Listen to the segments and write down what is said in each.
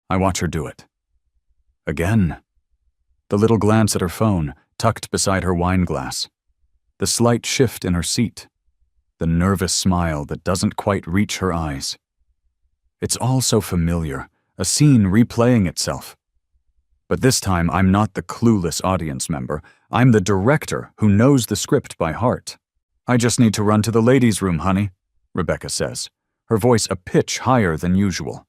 I watch her do it. Again. The little glance at her phone, tucked beside her wine glass. The slight shift in her seat. The nervous smile that doesn't quite reach her eyes. It's all so familiar, a scene replaying itself. But this time, I'm not the clueless audience member. I'm the director who knows the script by heart. I just need to run to the ladies' room, honey, Rebecca says, her voice a pitch higher than usual.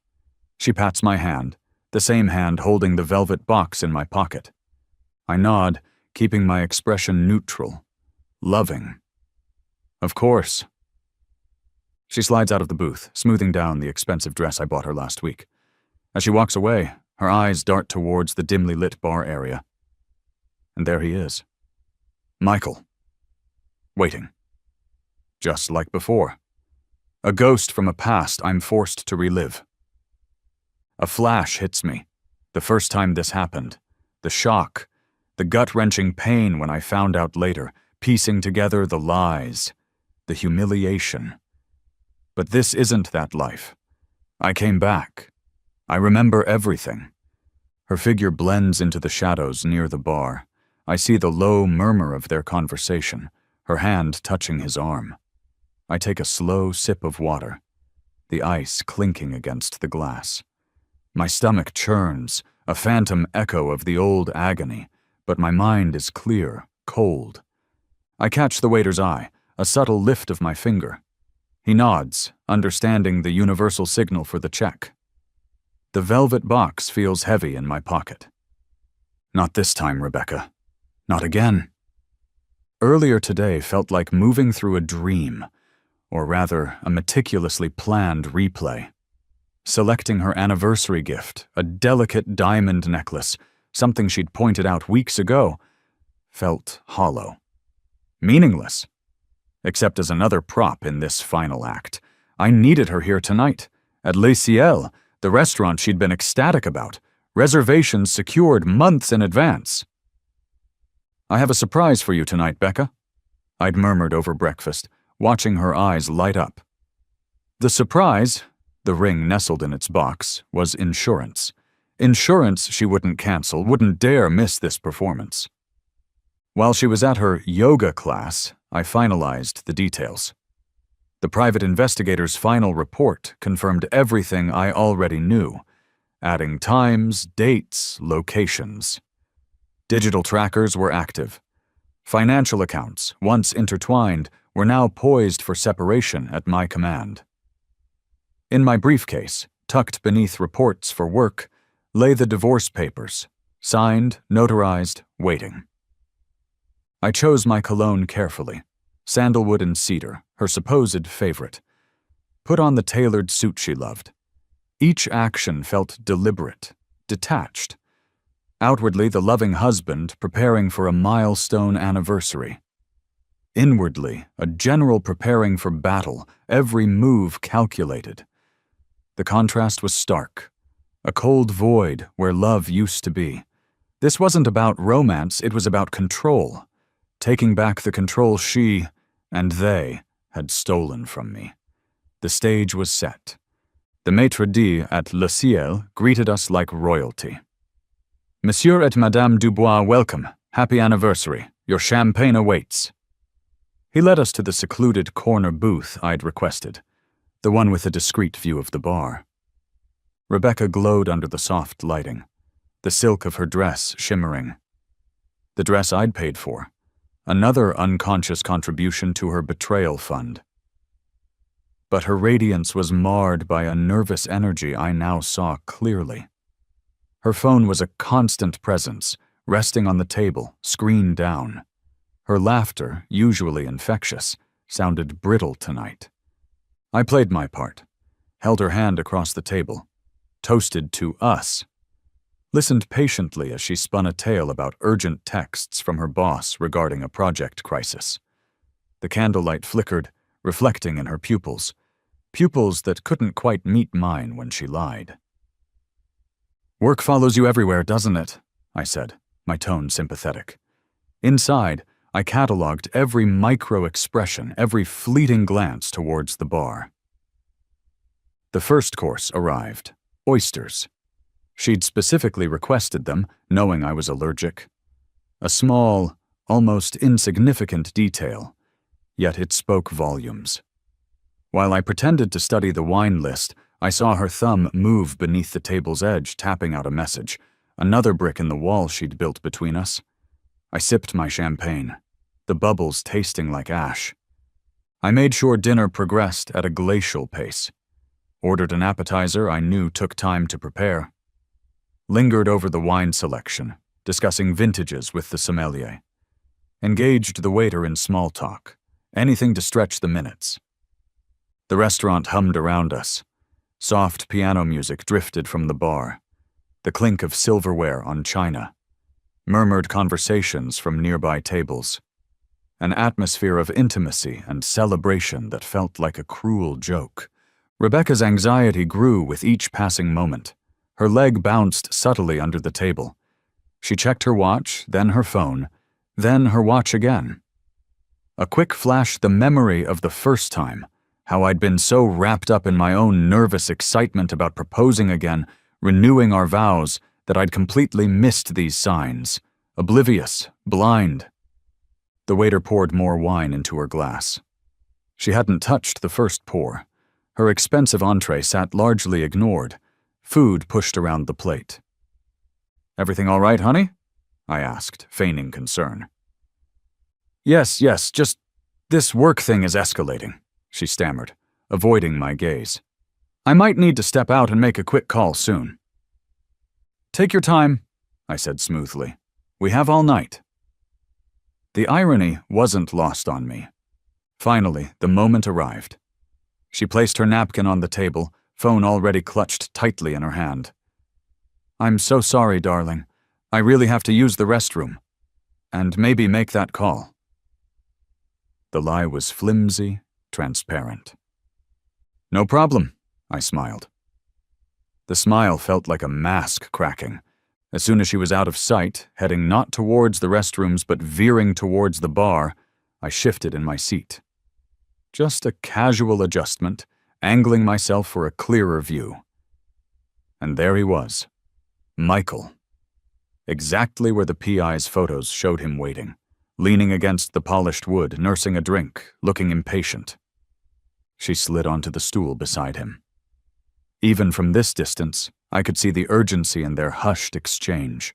She pats my hand, the same hand holding the velvet box in my pocket. I nod, keeping my expression neutral, loving. Of course. She slides out of the booth, smoothing down the expensive dress I bought her last week. As she walks away, her eyes dart towards the dimly lit bar area. And there he is. Michael. Waiting. Just like before. A ghost from a past I'm forced to relive. A flash hits me. The first time this happened. The shock. The gut-wrenching pain when I found out later, piecing together the lies. The humiliation. But this isn't that life. I came back. I remember everything. Her figure blends into the shadows near the bar. I see the low murmur of their conversation, her hand touching his arm. I take a slow sip of water, the ice clinking against the glass. My stomach churns, a phantom echo of the old agony, but my mind is clear, cold. I catch the waiter's eye, a subtle lift of my finger. He nods, understanding the universal signal for the check. The velvet box feels heavy in my pocket. Not this time, Rebecca. Not again. Earlier today felt like moving through a dream, or rather, a meticulously planned replay. Selecting her anniversary gift, a delicate diamond necklace, something she'd pointed out weeks ago, felt hollow. Meaningless. Except as another prop in this final act. I needed her here tonight, at Les Ciels, the restaurant she'd been ecstatic about, reservations secured months in advance. I have a surprise for you tonight, Becca, I'd murmured over breakfast, watching her eyes light up. The surprise, the ring nestled in its box, was insurance. Insurance she wouldn't cancel, wouldn't dare miss this performance. While she was at her yoga class, I finalized the details. The private investigator's final report confirmed everything I already knew, adding times, dates, locations. Digital trackers were active. Financial accounts, once intertwined, were now poised for separation at my command. In my briefcase, tucked beneath reports for work, lay the divorce papers, signed, notarized, waiting. I chose my cologne carefully, sandalwood and cedar, her supposed favorite. Put on the tailored suit she loved. Each action felt deliberate, detached. Outwardly, the loving husband preparing for a milestone anniversary. Inwardly, a general preparing for battle, every move calculated. The contrast was stark. A cold void where love used to be. This wasn't about romance, it was about control. Taking back the control she, and they, had stolen from me. The stage was set. The maitre d' at Les Ciels greeted us like royalty. Monsieur et Madame Dubois, welcome. Happy anniversary. Your champagne awaits. He led us to the secluded corner booth I'd requested, the one with a discreet view of the bar. Rebecca glowed under the soft lighting, the silk of her dress shimmering. The dress I'd paid for, another unconscious contribution to her betrayal fund. But her radiance was marred by a nervous energy I now saw clearly. Her phone was a constant presence, resting on the table, screen down. Her laughter, usually infectious, sounded brittle tonight. I played my part, held her hand across the table, toasted to us, listened patiently as she spun a tale about urgent texts from her boss regarding a project crisis. The candlelight flickered, reflecting in her pupils that couldn't quite meet mine when she lied. Work follows you everywhere, doesn't it? I said, my tone sympathetic. Inside, I catalogued every micro-expression, every fleeting glance towards the bar. The first course arrived. Oysters. She'd specifically requested them, knowing I was allergic. A small, almost insignificant detail, yet it spoke volumes. While I pretended to study the wine list, I saw her thumb move beneath the table's edge, tapping out a message, another brick in the wall she'd built between us. I sipped my champagne, the bubbles tasting like ash. I made sure dinner progressed at a glacial pace. Ordered an appetizer I knew took time to prepare. Lingered over the wine selection, discussing vintages with the sommelier. Engaged the waiter in small talk, anything to stretch the minutes. The restaurant hummed around us. Soft piano music drifted from the bar, the clink of silverware on china, murmured conversations from nearby tables, an atmosphere of intimacy and celebration that felt like a cruel joke. Rebecca's anxiety grew with each passing moment. Her leg bounced subtly under the table. She checked her watch, then her phone, then her watch again. A quick flash, the memory of the first time, how I'd been so wrapped up in my own nervous excitement about proposing again, renewing our vows, that I'd completely missed these signs, oblivious, blind. The waiter poured more wine into her glass. She hadn't touched the first pour. Her expensive entree sat largely ignored, food pushed around the plate. "Everything all right, honey?" I asked, feigning concern. Yes, just this work thing is escalating," she stammered, avoiding my gaze. "I might need to step out and make a quick call soon." "Take your time," I said smoothly. "We have all night." The irony wasn't lost on me. Finally, the moment arrived. She placed her napkin on the table, phone already clutched tightly in her hand. "I'm so sorry, darling. I really have to use the restroom. And maybe make that call." The lie was flimsy, transparent. "No problem," I smiled. The smile felt like a mask cracking. As soon as she was out of sight, heading not towards the restrooms but veering towards the bar, I shifted in my seat. Just a casual adjustment, angling myself for a clearer view. And there he was, Michael. Exactly where the PI's photos showed him waiting, leaning against the polished wood, nursing a drink, looking impatient. She slid onto the stool beside him. Even from this distance, I could see the urgency in their hushed exchange.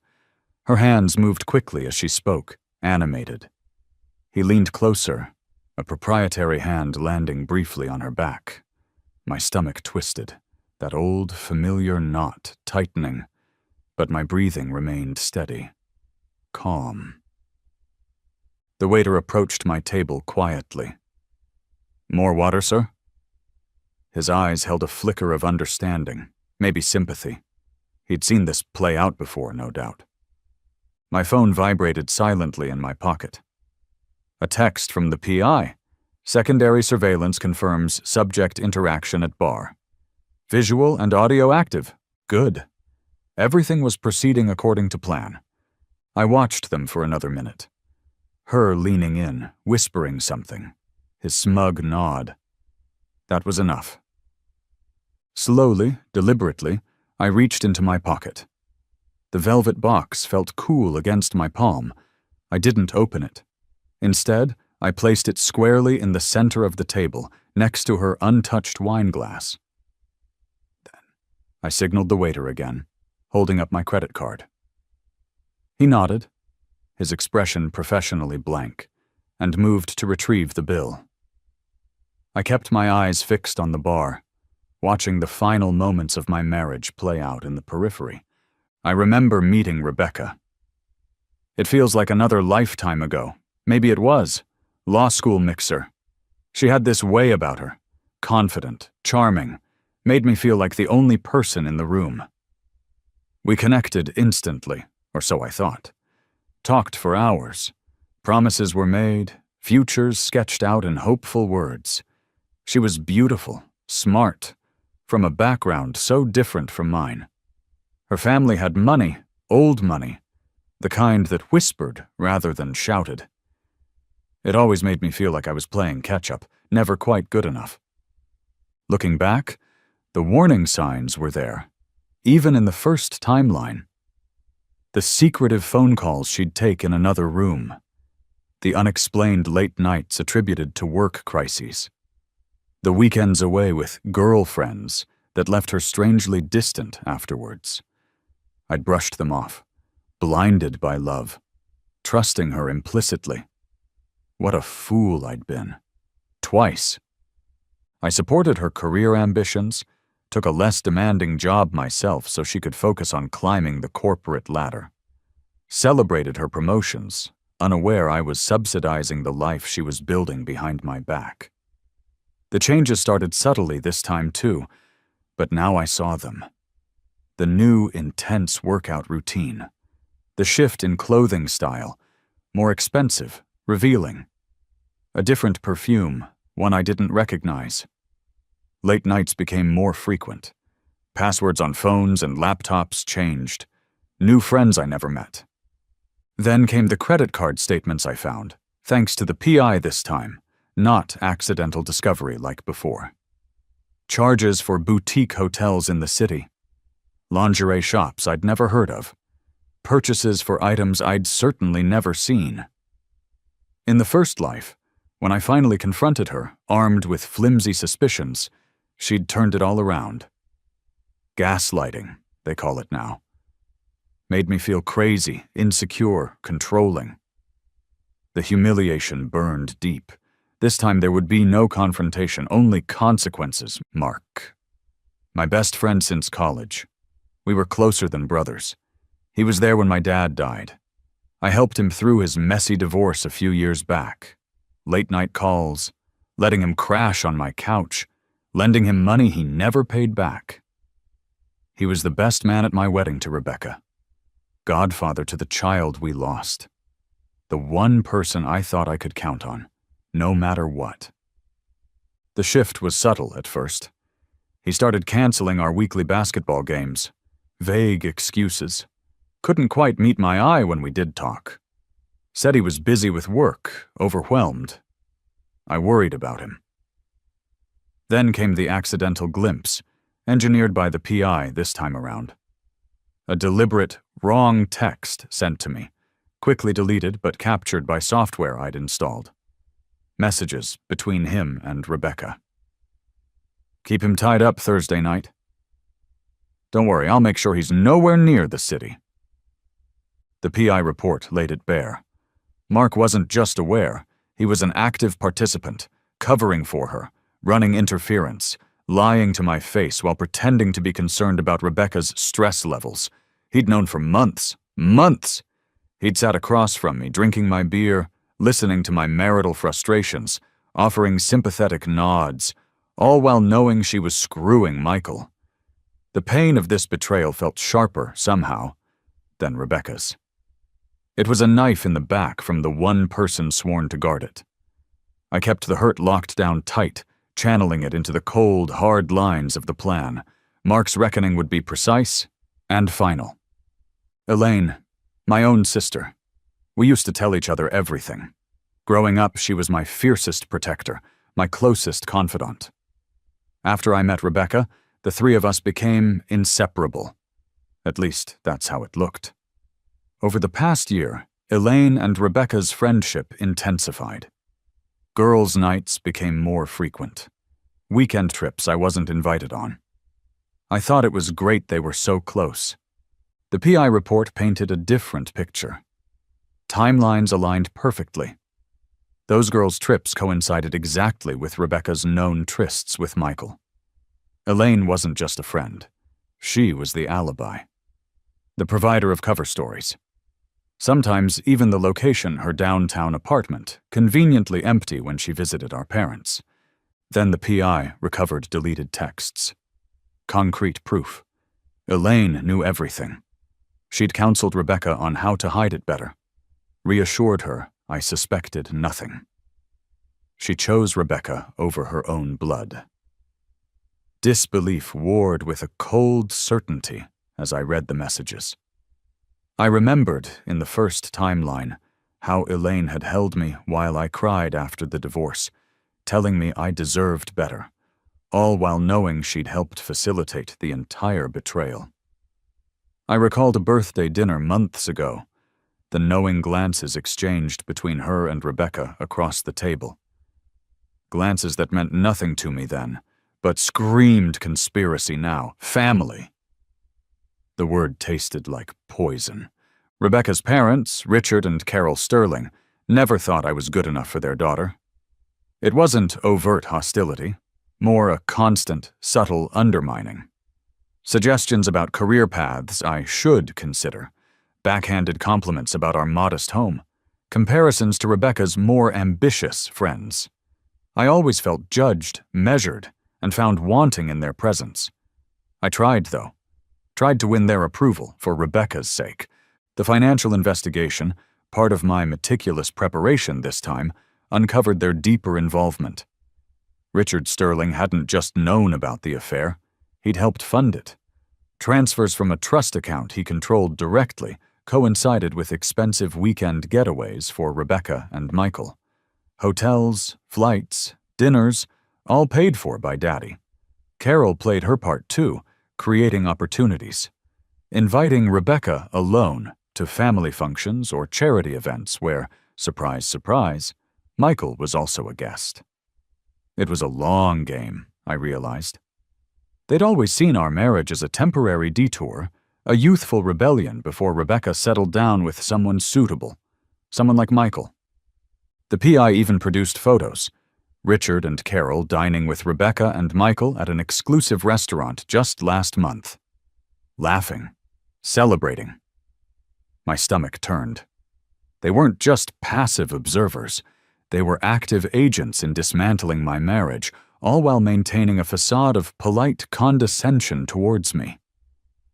Her hands moved quickly as she spoke, animated. He leaned closer, a proprietary hand landing briefly on her back. My stomach twisted, that old, familiar knot tightening, but my breathing remained steady, calm. The waiter approached my table quietly. "More water, sir?" His eyes held a flicker of understanding, maybe sympathy. He'd seen this play out before, no doubt. My phone vibrated silently in my pocket. A text from the PI. Secondary surveillance confirms subject interaction at bar. Visual and audio active. Good. Everything was proceeding according to plan. I watched them for another minute. Her leaning in, whispering something. His smug nod. That was enough. Slowly, deliberately, I reached into my pocket. The velvet box felt cool against my palm. I didn't open it. Instead, I placed it squarely in the center of the table, next to her untouched wine glass. Then, I signaled the waiter again, holding up my credit card. He nodded, his expression professionally blank, and moved to retrieve the bill. I kept my eyes fixed on the bar, watching the final moments of my marriage play out in the periphery. I remember meeting Rebecca. It feels like another lifetime ago. Maybe it was. Law school mixer. She had this way about her. Confident, charming, made me feel like the only person in the room. We connected instantly, or so I thought. Talked for hours. Promises were made, futures sketched out in hopeful words. She was beautiful, smart, from a background so different from mine. Her family had money, old money, the kind that whispered rather than shouted. It always made me feel like I was playing catch-up, never quite good enough. Looking back, the warning signs were there, even in the first timeline. The secretive phone calls she'd take in another room. The unexplained late nights attributed to work crises. The weekends away with girlfriends that left her strangely distant afterwards. I'd brushed them off, blinded by love, trusting her implicitly. What a fool I'd been. Twice. I supported her career ambitions, took a less demanding job myself so she could focus on climbing the corporate ladder. Celebrated her promotions, unaware I was subsidizing the life she was building behind my back. The changes started subtly this time too, but now I saw them. The new, intense workout routine. The shift in clothing style, more expensive, revealing. A different perfume, one I didn't recognize. Late nights became more frequent. Passwords on phones and laptops changed. New friends I never met. Then came the credit card statements I found, thanks to the PI this time, not accidental discovery like before. Charges for boutique hotels in the city. Lingerie shops I'd never heard of. Purchases for items I'd certainly never seen. In the first life, when I finally confronted her, armed with flimsy suspicions, she'd turned it all around. Gaslighting, they call it now. Made me feel crazy, insecure, controlling. The humiliation burned deep. This time there would be no confrontation, only consequences, Mark. My best friend since college. We were closer than brothers. He was there when my dad died. I helped him through his messy divorce a few years back. Late-night calls, letting him crash on my couch, lending him money he never paid back. He was the best man at my wedding to Rebecca. Godfather to the child we lost. The one person I thought I could count on, no matter what. The shift was subtle at first. He started canceling our weekly basketball games. Vague excuses. Couldn't quite meet my eye when we did talk. Said he was busy with work, overwhelmed. I worried about him. Then came the accidental glimpse, engineered by the PI this time around. A deliberate, wrong text sent to me, quickly deleted but captured by software I'd installed. Messages between him and Rebecca. Keep him tied up Thursday night. Don't worry, I'll make sure he's nowhere near the city. The PI report laid it bare. Mark wasn't just aware, he was an active participant, covering for her, running interference, lying to my face while pretending to be concerned about Rebecca's stress levels. He'd known for months. He'd sat across from me, drinking my beer, listening to my marital frustrations, offering sympathetic nods, all while knowing she was screwing Michael. The pain of this betrayal felt sharper, somehow, than Rebecca's. It was a knife in the back from the one person sworn to guard it. I kept the hurt locked down tight, channeling it into the cold, hard lines of the plan. Mark's reckoning would be precise and final. Elaine, my own sister. We used to tell each other everything. Growing up, she was my fiercest protector, my closest confidant. After I met Rebecca, the three of us became inseparable. At least, that's how it looked. Over the past year, Elaine and Rebecca's friendship intensified. Girls' nights became more frequent. Weekend trips I wasn't invited on. I thought it was great they were so close. The PI report painted a different picture. Timelines aligned perfectly. Those girls' trips coincided exactly with Rebecca's known trysts with Michael. Elaine wasn't just a friend. She was the alibi. The provider of cover stories. Sometimes even the location, her downtown apartment, conveniently empty when she visited our parents. Then the PI recovered deleted texts. Concrete proof. Elaine knew everything. She'd counseled Rebecca on how to hide it better. Reassured her I suspected nothing. She chose Rebecca over her own blood. Disbelief warred with a cold certainty as I read the messages. I remembered, in the first timeline, how Elaine had held me while I cried after the divorce, telling me I deserved better, all while knowing she'd helped facilitate the entire betrayal. I recalled a birthday dinner months ago, the knowing glances exchanged between her and Rebecca across the table. Glances that meant nothing to me then, but screamed conspiracy now, family. The word tasted like poison. Rebecca's parents, Richard and Carol Sterling, never thought I was good enough for their daughter. It wasn't overt hostility, more a constant, subtle undermining. Suggestions about career paths I should consider, backhanded compliments about our modest home, comparisons to Rebecca's more ambitious friends. I always felt judged, measured, and found wanting in their presence. I tried, though. Tried to win their approval for Rebecca's sake. The financial investigation, part of my meticulous preparation this time, uncovered their deeper involvement. Richard Sterling hadn't just known about the affair, he'd helped fund it. Transfers from a trust account he controlled directly coincided with expensive weekend getaways for Rebecca and Michael. Hotels, flights, dinners, all paid for by Daddy. Carol played her part too, creating opportunities. Inviting Rebecca alone to family functions or charity events where, surprise, surprise, Michael was also a guest. It was a long game, I realized. They'd always seen our marriage as a temporary detour, a youthful rebellion before Rebecca settled down with someone suitable, someone like Michael. The PI even produced photos. Richard and Carol dining with Rebecca and Michael at an exclusive restaurant just last month. Laughing. Celebrating. My stomach turned. They weren't just passive observers. They were active agents in dismantling my marriage, all while maintaining a facade of polite condescension towards me.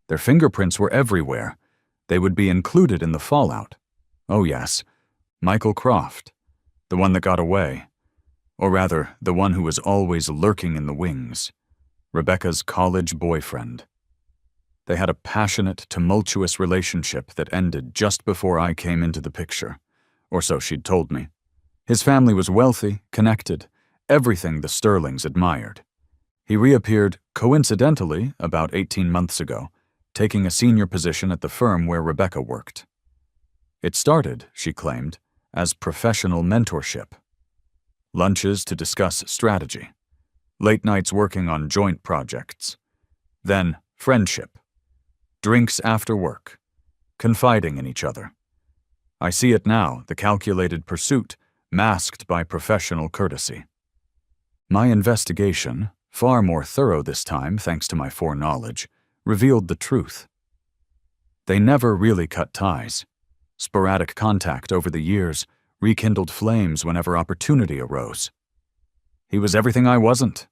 Their fingerprints were everywhere. They would be included in the fallout. Oh yes, Michael Croft, the one that got away. Or rather, the one who was always lurking in the wings. Rebecca's college boyfriend. They had a passionate, tumultuous relationship that ended just before I came into the picture, or so she'd told me. His family was wealthy, connected, everything the Sterlings admired. He reappeared coincidentally about 18 months ago, taking a senior position at the firm where Rebecca worked. It started, she claimed, as professional mentorship. Lunches to discuss strategy. Late nights working on joint projects. Then friendship. Drinks after work. Confiding in each other. I see it now, the calculated pursuit, masked by professional courtesy. My investigation, far more thorough this time thanks to my foreknowledge, revealed the truth. They never really cut ties. Sporadic contact over the years, rekindled flames whenever opportunity arose. He was everything I wasn't.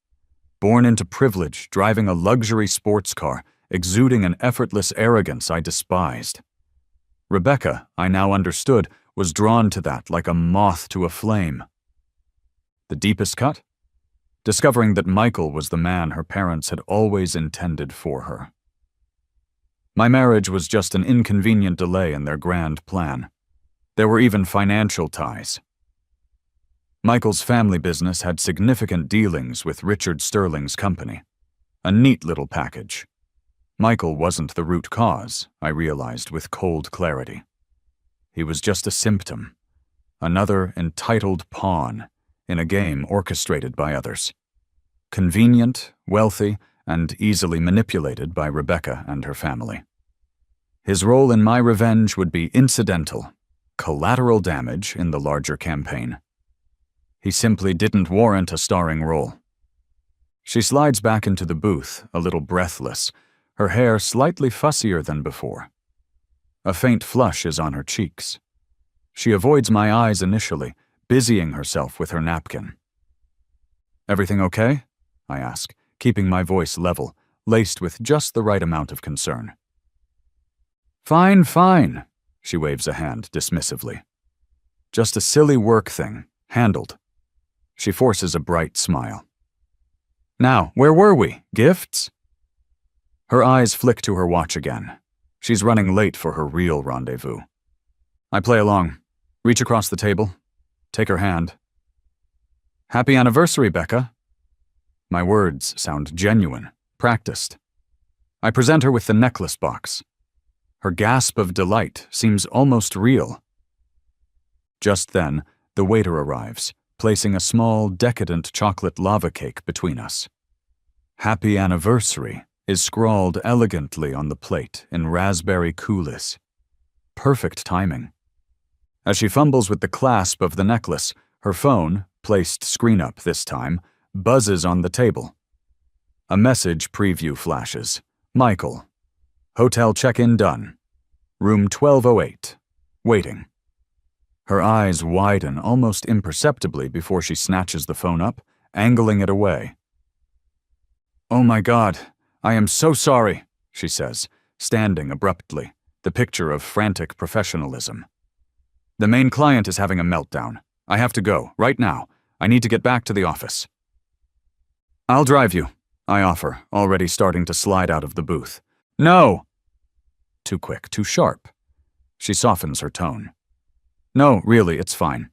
Born into privilege, driving a luxury sports car, exuding an effortless arrogance I despised. Rebecca, I now understood, was drawn to that like a moth to a flame. The deepest cut? Discovering that Michael was the man her parents had always intended for her. My marriage was just an inconvenient delay in their grand plan. There were even financial ties. Michael's family business had significant dealings with Richard Sterling's company. A neat little package. Michael wasn't the root cause, I realized with cold clarity. He was just a symptom, another entitled pawn in a game orchestrated by others. Convenient, wealthy, and easily manipulated by Rebecca and her family. His role in my revenge would be incidental, collateral damage in the larger campaign. He simply didn't warrant a starring role. She slides back into the booth, a little breathless, her hair slightly fussier than before. A faint flush is on her cheeks. She avoids my eyes initially, busying herself with her napkin. "Everything okay?" I ask, keeping my voice level, laced with just the right amount of concern. "Fine, fine," she waves a hand dismissively. "Just a silly work thing, handled." She forces a bright smile. "Now, where were we? Gifts?" Her eyes flick to her watch again. She's running late for her real rendezvous. I play along, reach across the table, take her hand. "Happy anniversary, Becca." My words sound genuine, practiced. I present her with the necklace box. Her gasp of delight seems almost real. Just then, the waiter arrives, placing a small, decadent chocolate lava cake between us. "Happy Anniversary" is scrawled elegantly on the plate in raspberry coulis. Perfect timing. As she fumbles with the clasp of the necklace, her phone, placed screen up this time, buzzes on the table. A message preview flashes. "Michael. Hotel check-in done. Room 1208. Waiting." Her eyes widen almost imperceptibly before she snatches the phone up, angling it away. "Oh my God, I am so sorry," she says, standing abruptly, the picture of frantic professionalism. "The main client is having a meltdown. I have to go, right now. I need to get back to the office." "I'll drive you," I offer, already starting to slide out of the booth. "No!" Too quick, too sharp. She softens her tone. "No, really, it's fine.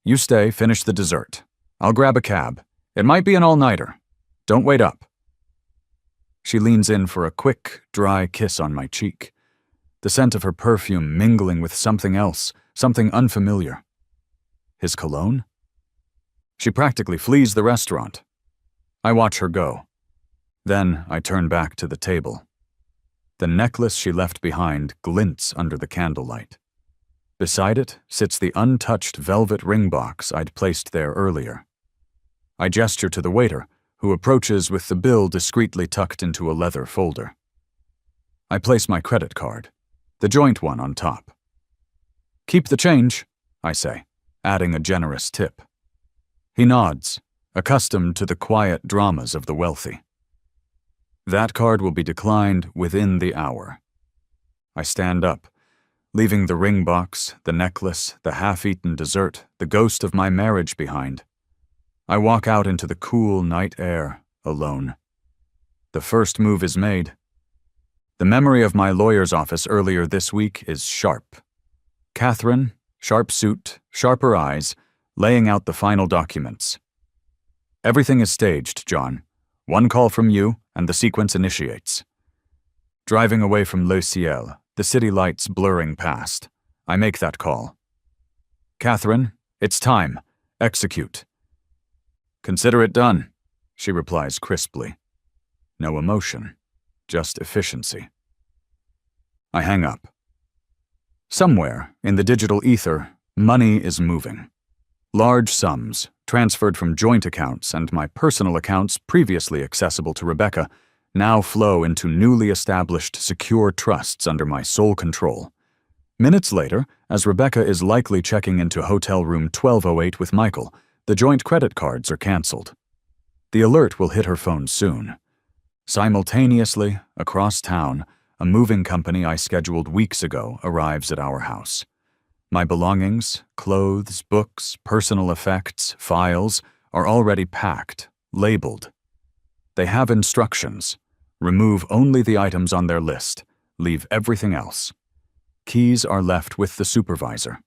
You stay, finish the dessert. I'll grab a cab. It might be an all-nighter. Don't wait up." She leans in for a quick, dry kiss on my cheek, the scent of her perfume mingling with something else, something unfamiliar. His cologne? She practically flees the restaurant. I watch her go. Then I turn back to the table. The necklace she left behind glints under the candlelight. Beside it sits the untouched velvet ring box I'd placed there earlier. I gesture to the waiter, who approaches with the bill discreetly tucked into a leather folder. I place my credit card, the joint one on top. "Keep the change," I say, adding a generous tip. He nods, accustomed to the quiet dramas of the wealthy. That card will be declined within the hour. I stand up, leaving the ring box, the necklace, the half-eaten dessert, the ghost of my marriage behind. I walk out into the cool night air, alone. The first move is made. The memory of my lawyer's office earlier this week is sharp. Catherine, sharp suit, sharper eyes, laying out the final documents. "Everything is staged, John. One call from you, and the sequence initiates." Driving away from Le Ciel, the city lights blurring past, I make that call. "Catherine, it's time. Execute." "Consider it done," she replies crisply. No emotion, just efficiency. I hang up. Somewhere, in the digital ether, money is moving. Large sums, transferred from joint accounts and my personal accounts previously accessible to Rebecca, now flow into newly established secure trusts under my sole control. Minutes later, as Rebecca is likely checking into hotel room 1208 with Michael, the joint credit cards are canceled. The alert will hit her phone soon. Simultaneously, across town, a moving company I scheduled weeks ago arrives at our house. My belongings, clothes, books, personal effects, files, are already packed, labeled. They have instructions. Remove only the items on their list. Leave everything else. Keys are left with the supervisor.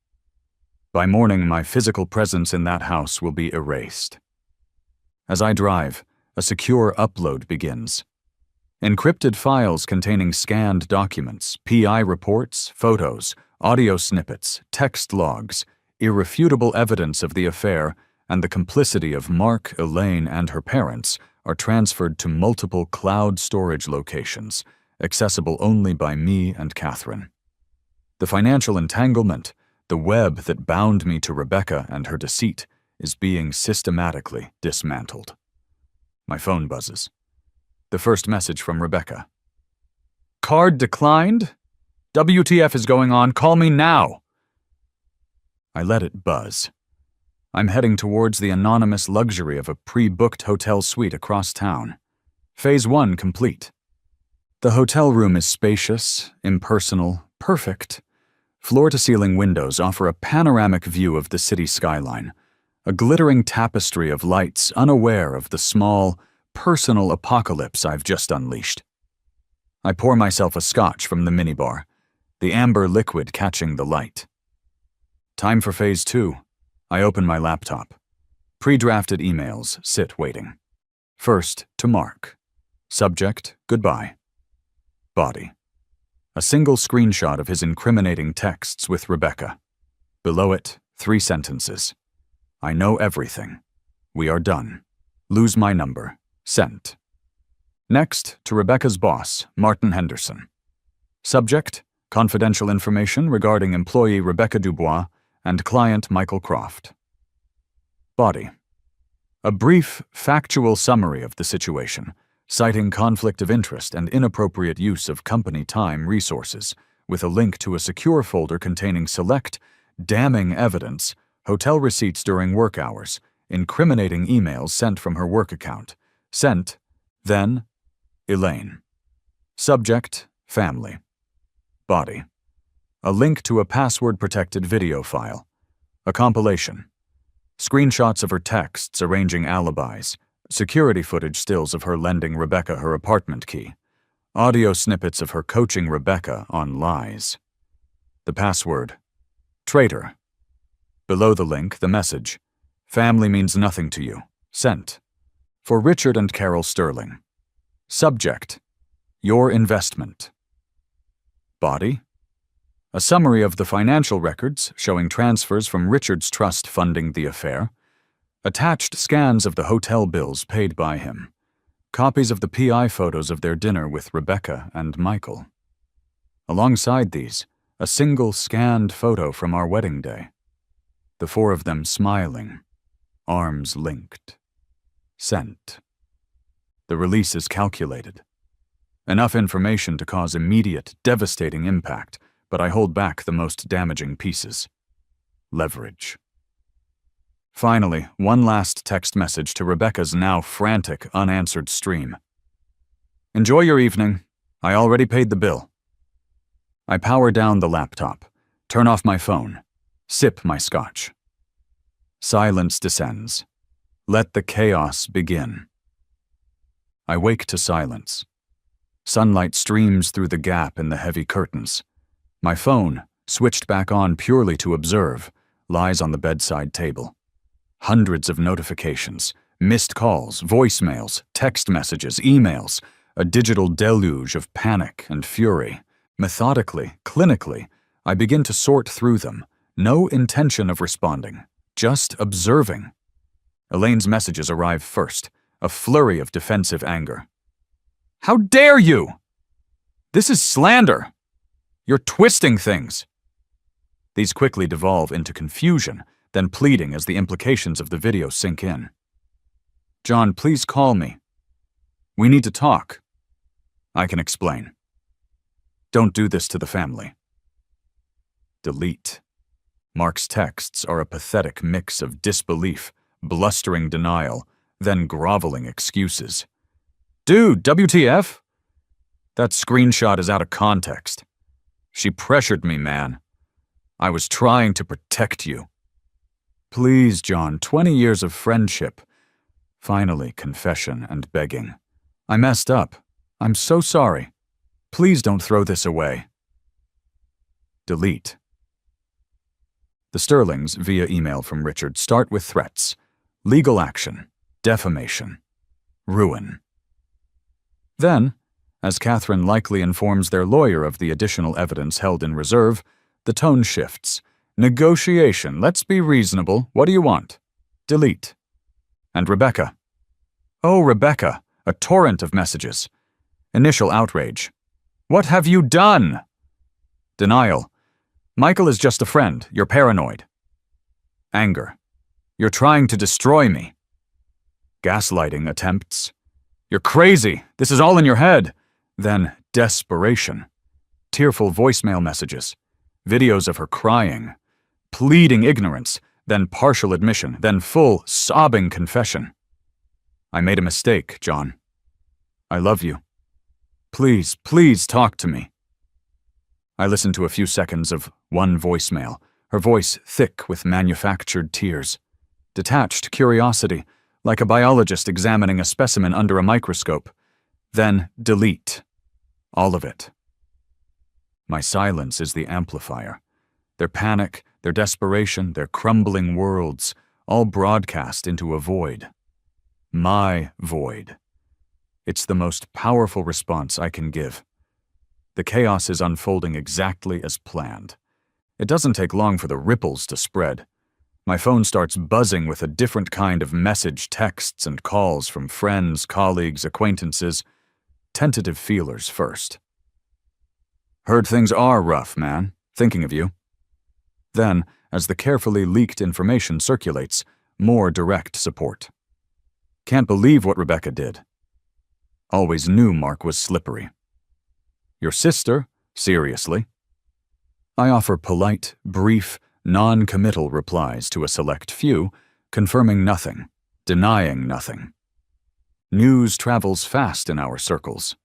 By morning, my physical presence in that house will be erased. As I drive, a secure upload begins. Encrypted files containing scanned documents, PI reports, photos, audio snippets, text logs, irrefutable evidence of the affair, and the complicity of Mark, Elaine, and her parents are transferred to multiple cloud storage locations, accessible only by me and Catherine. The financial entanglement, the web that bound me to Rebecca and her deceit, is being systematically dismantled. My phone buzzes. The first message from Rebecca. "Card declined? WTF is going on? Call me now!" I let it buzz. I'm heading towards the anonymous luxury of a pre-booked hotel suite across town. Phase 1 complete. The hotel room is spacious, impersonal, perfect. Floor-to-ceiling windows offer a panoramic view of the city skyline, a glittering tapestry of lights unaware of the small, personal apocalypse I've just unleashed. I pour myself a scotch from the minibar, the amber liquid catching the light. Time for Phase 2. I open my laptop. Pre-drafted emails sit waiting. First, to Mark. Subject, goodbye. Body. A single screenshot of his incriminating texts with Rebecca. Below it, 3 sentences. I know everything. We are done. Lose my number. Sent. Next, to Rebecca's boss, Martin Henderson. Subject, confidential information regarding employee Rebecca Dubois and client Michael Croft. Body. A brief, factual summary of the situation, citing conflict of interest and inappropriate use of company time resources, with a link to a secure folder containing select, damning evidence, hotel receipts during work hours, incriminating emails sent from her work account. Sent, then, Elaine. Subject, family. Body. A link to a password-protected video file. A compilation. Screenshots of her texts arranging alibis. Security footage stills of her lending Rebecca her apartment key. Audio snippets of her coaching Rebecca on lies. The password. Traitor. Below the link, the message. Family means nothing to you. Sent. For Richard and Carol Sterling. Subject. Your investment. Body. A summary of the financial records showing transfers from Richard's trust funding the affair. Attached scans of the hotel bills paid by him. Copies of the PI photos of their dinner with Rebecca and Michael. Alongside these, a single scanned photo from our wedding day. The 4 of them smiling, arms linked. Sent. The release is calculated. Enough information to cause immediate, devastating impact, but I hold back the most damaging pieces. Leverage. Finally, one last text message to Rebecca's now frantic, unanswered stream. Enjoy your evening. I already paid the bill. I power down the laptop, turn off my phone, sip my scotch. Silence descends. Let the chaos begin. I wake to silence. Sunlight streams through the gap in the heavy curtains. My phone, switched back on purely to observe, lies on the bedside table. Hundreds of notifications, missed calls, voicemails, text messages, emails, a digital deluge of panic and fury. Methodically, clinically, I begin to sort through them, no intention of responding, just observing. Elaine's messages arrive first, a flurry of defensive anger. How dare you! This is slander! You're twisting things! These quickly devolve into confusion, then pleading as the implications of the video sink in. John, please call me. We need to talk. I can explain. Don't do this to the family. Delete. Mark's texts are a pathetic mix of disbelief, blustering denial, then groveling excuses. Dude, WTF? That screenshot is out of context. She pressured me, man. I was trying to protect you. Please, John, 20 years of friendship. Finally, confession and begging. I messed up. I'm so sorry. Please don't throw this away. Delete. The Sterlings, via email from Richard, start with threats. Legal action. Defamation. Ruin. Then, as Catherine likely informs their lawyer of the additional evidence held in reserve, the tone shifts. Negotiation. Let's be reasonable. What do you want? Delete. And Rebecca. Oh, Rebecca. A torrent of messages. Initial outrage. What have you done? Denial. Michael is just a friend. You're paranoid. Anger. You're trying to destroy me. Gaslighting attempts. You're crazy. This is all in your head. Then desperation. Tearful voicemail messages. Videos of her crying. Pleading ignorance. Then partial admission. Then full, sobbing confession. I made a mistake, John. I love you. Please, please talk to me. I listened to a few seconds of one voicemail, her voice thick with manufactured tears. Detached curiosity, like a biologist examining a specimen under a microscope. Then delete. All of it. My silence is the amplifier. Their panic, their desperation, their crumbling worlds, all broadcast into a void. My void. It's the most powerful response I can give. The chaos is unfolding exactly as planned. It doesn't take long for the ripples to spread. My phone starts buzzing with a different kind of message, texts, and calls from friends, colleagues, acquaintances. Tentative feelers first. "Heard things are rough, man. Thinking of you." Then, as the carefully leaked information circulates, more direct support. "Can't believe what Rebecca did." Always knew Mark was slippery. "Your sister? Seriously?" I offer polite, brief, non-committal replies to a select few, confirming nothing, denying nothing. News travels fast in our circles.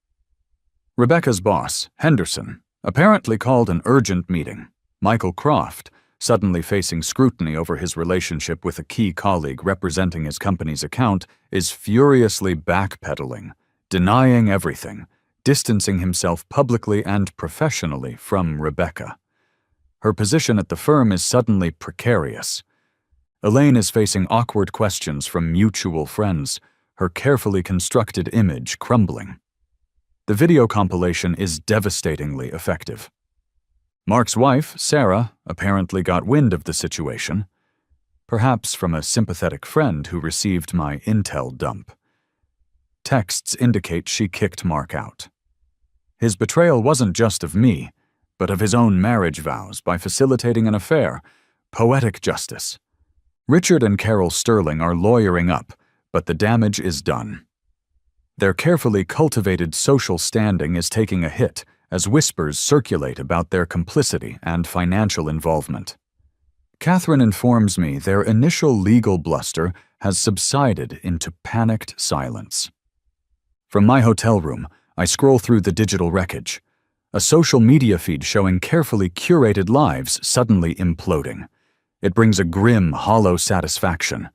Rebecca's boss, Henderson, apparently called an urgent meeting. Michael Croft, suddenly facing scrutiny over his relationship with a key colleague representing his company's account, is furiously backpedaling, denying everything, distancing himself publicly and professionally from Rebecca. Her position at the firm is suddenly precarious. Elaine is facing awkward questions from mutual friends, her carefully constructed image crumbling. The video compilation is devastatingly effective. Mark's wife, Sarah, apparently got wind of the situation, perhaps from a sympathetic friend who received my intel dump. Texts indicate she kicked Mark out. His betrayal wasn't just of me, but of his own marriage vows by facilitating an affair. Poetic justice. Richard and Carol Sterling are lawyering up, but the damage is done. Their carefully cultivated social standing is taking a hit as whispers circulate about their complicity and financial involvement. Catherine informs me their initial legal bluster has subsided into panicked silence. From my hotel room, I scroll through the digital wreckage, a social media feed showing carefully curated lives suddenly imploding. It brings a grim, hollow satisfaction.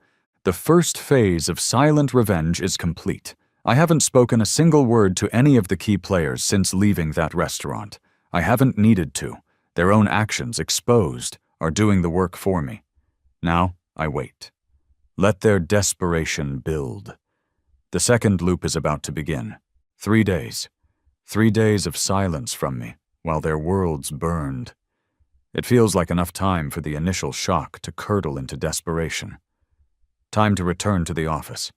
The first phase of silent revenge is complete. I haven't spoken a single word to any of the key players since leaving that restaurant. I haven't needed to. Their own actions, exposed, are doing the work for me. Now, I wait. Let their desperation build. The second loop is about to begin. 3 days. 3 days of silence from me, while their worlds burned. It feels like enough time for the initial shock to curdle into desperation. Time to return to the office.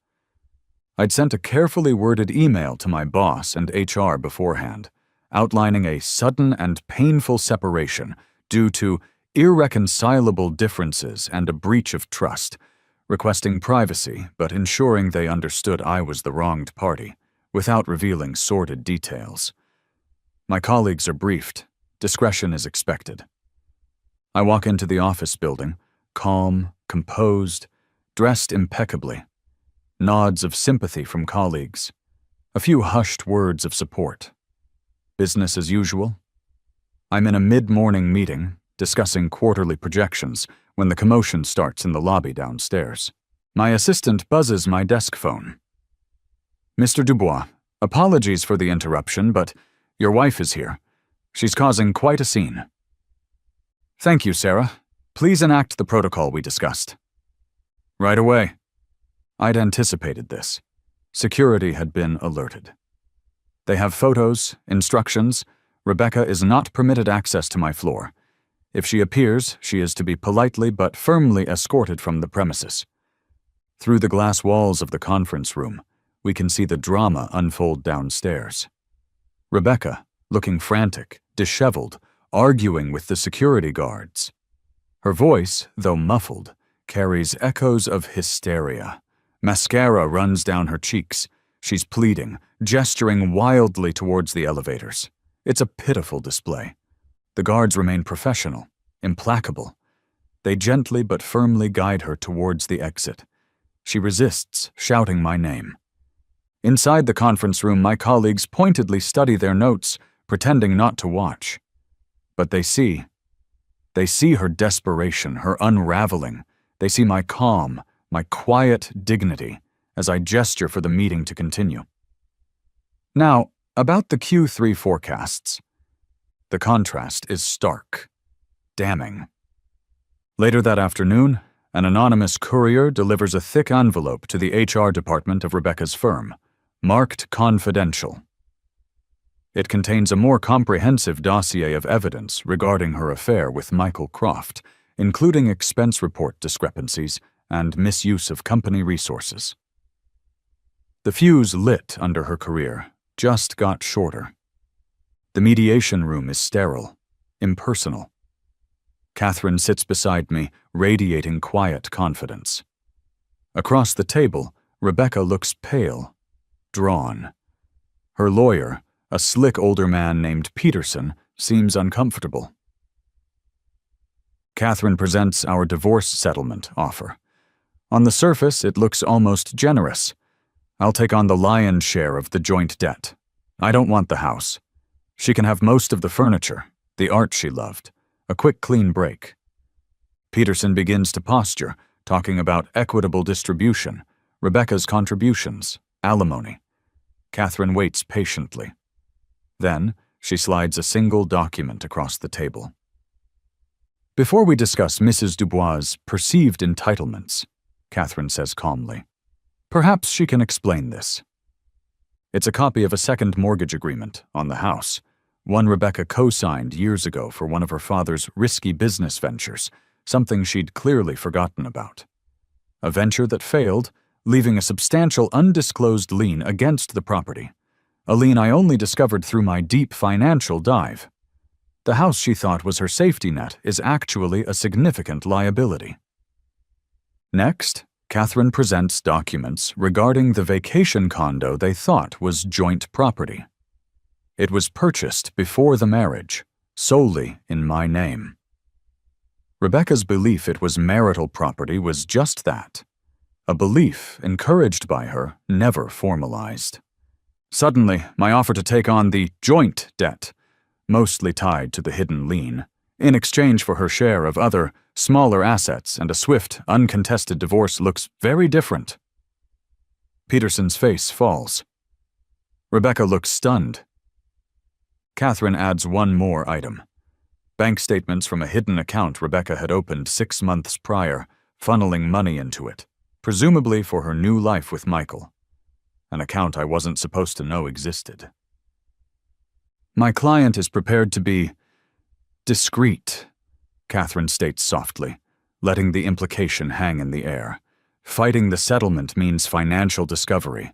I'd sent a carefully worded email to my boss and HR beforehand, outlining a sudden and painful separation due to irreconcilable differences and a breach of trust, requesting privacy but ensuring they understood I was the wronged party, without revealing sordid details. My colleagues are briefed. Discretion is expected. I walk into the office building, calm, composed, dressed impeccably. Nods of sympathy from colleagues. A few hushed words of support. Business as usual. I'm in a mid-morning meeting, discussing quarterly projections, when the commotion starts in the lobby downstairs. My assistant buzzes my desk phone. "Mr. Dubois, apologies for the interruption, but your wife is here. She's causing quite a scene." "Thank you, Sarah. Please enact the protocol we discussed." "Right away." I'd anticipated this. Security had been alerted. They have photos, instructions. Rebecca is not permitted access to my floor. If she appears, she is to be politely but firmly escorted from the premises. Through the glass walls of the conference room, we can see the drama unfold downstairs. Rebecca, looking frantic, disheveled, arguing with the security guards. Her voice, though muffled, carries echoes of hysteria. Mascara runs down her cheeks. She's pleading, gesturing wildly towards the elevators. It's a pitiful display. The guards remain professional, implacable. They gently but firmly guide her towards the exit. She resists, shouting my name. Inside the conference room, my colleagues pointedly study their notes, pretending not to watch. But they see. They see her desperation, her unraveling. They see my calm, my quiet dignity, as I gesture for the meeting to continue. Now, about the Q3 forecasts. The contrast is stark, damning. Later that afternoon, an anonymous courier delivers a thick envelope to the HR department of Rebecca's firm, marked confidential. It contains a more comprehensive dossier of evidence regarding her affair with Michael Croft, including expense report discrepancies and misuse of company resources. The fuse lit under her career just got shorter. The mediation room is sterile, impersonal. Catherine sits beside me, radiating quiet confidence. Across the table, Rebecca looks pale, drawn. Her lawyer, a slick older man named Peterson, seems uncomfortable. Catherine presents our divorce settlement offer. On the surface, it looks almost generous. I'll take on the lion's share of the joint debt. I don't want the house. She can have most of the furniture, the art she loved, a quick clean break. Peterson begins to posture, talking about equitable distribution, Rebecca's contributions, alimony. Catherine waits patiently. Then, she slides a single document across the table. Before we discuss Mrs. Dubois' perceived entitlements, Catherine says calmly, perhaps she can explain this. It's a copy of a second mortgage agreement on the house, one Rebecca co-signed years ago for one of her father's risky business ventures, something she'd clearly forgotten about. A venture that failed, leaving a substantial undisclosed lien against the property, a lien I only discovered through my deep financial dive. The house she thought was her safety net is actually a significant liability. Next, Catherine presents documents regarding the vacation condo they thought was joint property. It was purchased before the marriage, solely in my name. Rebecca's belief it was marital property was just that, a belief encouraged by her, never formalized. Suddenly, my offer to take on the joint debt, mostly tied to the hidden lien, in exchange for her share of other, smaller assets and a swift, uncontested divorce looks very different. Peterson's face falls. Rebecca looks stunned. Catherine adds one more item. Bank statements from a hidden account Rebecca had opened 6 months prior, funneling money into it, presumably for her new life with Michael. An account I wasn't supposed to know existed. My client is prepared to be discreet, Catherine states softly, letting the implication hang in the air. Fighting the settlement means financial discovery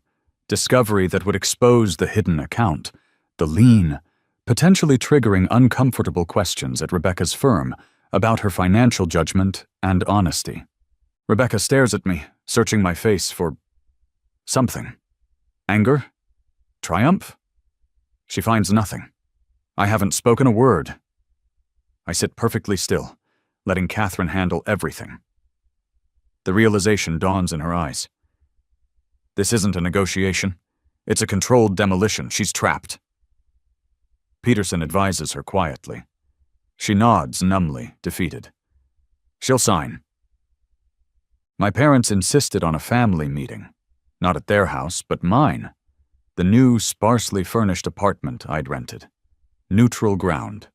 that would expose the hidden account, the lien, potentially triggering uncomfortable questions at Rebecca's firm about her financial judgment and honesty. Rebecca stares at me, searching my face for something. Anger? Triumph? She finds nothing. I haven't spoken a word. I sit perfectly still, letting Catherine handle everything. The realization dawns in her eyes. This isn't a negotiation. It's a controlled demolition. She's trapped. Peterson advises her quietly. She nods numbly, defeated. She'll sign. My parents insisted on a family meeting. Not at their house, but mine. The new, sparsely furnished apartment I'd rented. Neutral ground.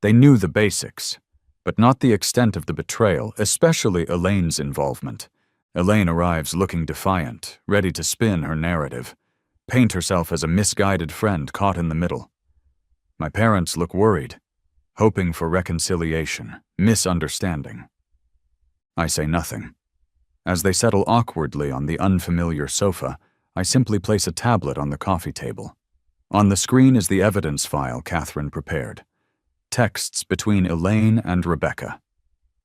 They knew the basics, but not the extent of the betrayal, especially Elaine's involvement. Elaine arrives looking defiant, ready to spin her narrative, paint herself as a misguided friend caught in the middle. My parents look worried, hoping for reconciliation, misunderstanding. I say nothing. As they settle awkwardly on the unfamiliar sofa, I simply place a tablet on the coffee table. On the screen is the evidence file Catherine prepared. Texts between Elaine and Rebecca.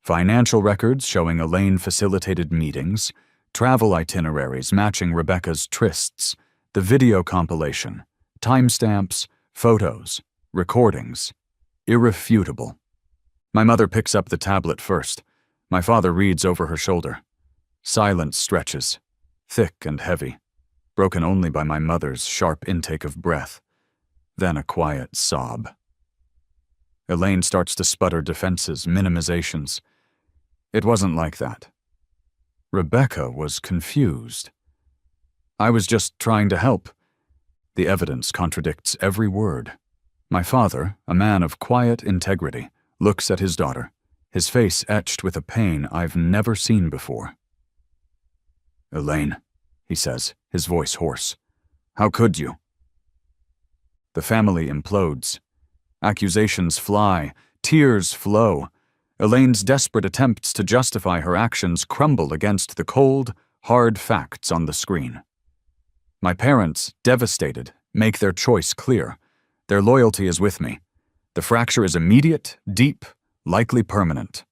Financial records showing Elaine facilitated meetings, travel itineraries matching Rebecca's trysts, the video compilation, timestamps, photos, recordings. Irrefutable. My mother picks up the tablet first. My father reads over her shoulder. Silence stretches, thick and heavy, broken only by my mother's sharp intake of breath. Then a quiet sob. Elaine starts to sputter defenses, minimizations. It wasn't like that. Rebecca was confused. I was just trying to help. The evidence contradicts every word. My father, a man of quiet integrity, looks at his daughter, his face etched with a pain I've never seen before. Elaine, he says, his voice hoarse. How could you? The family implodes. Accusations fly, tears flow. Elaine's desperate attempts to justify her actions crumble against the cold, hard facts on the screen. My parents, devastated, make their choice clear. Their loyalty is with me. The fracture is immediate, deep, likely permanent.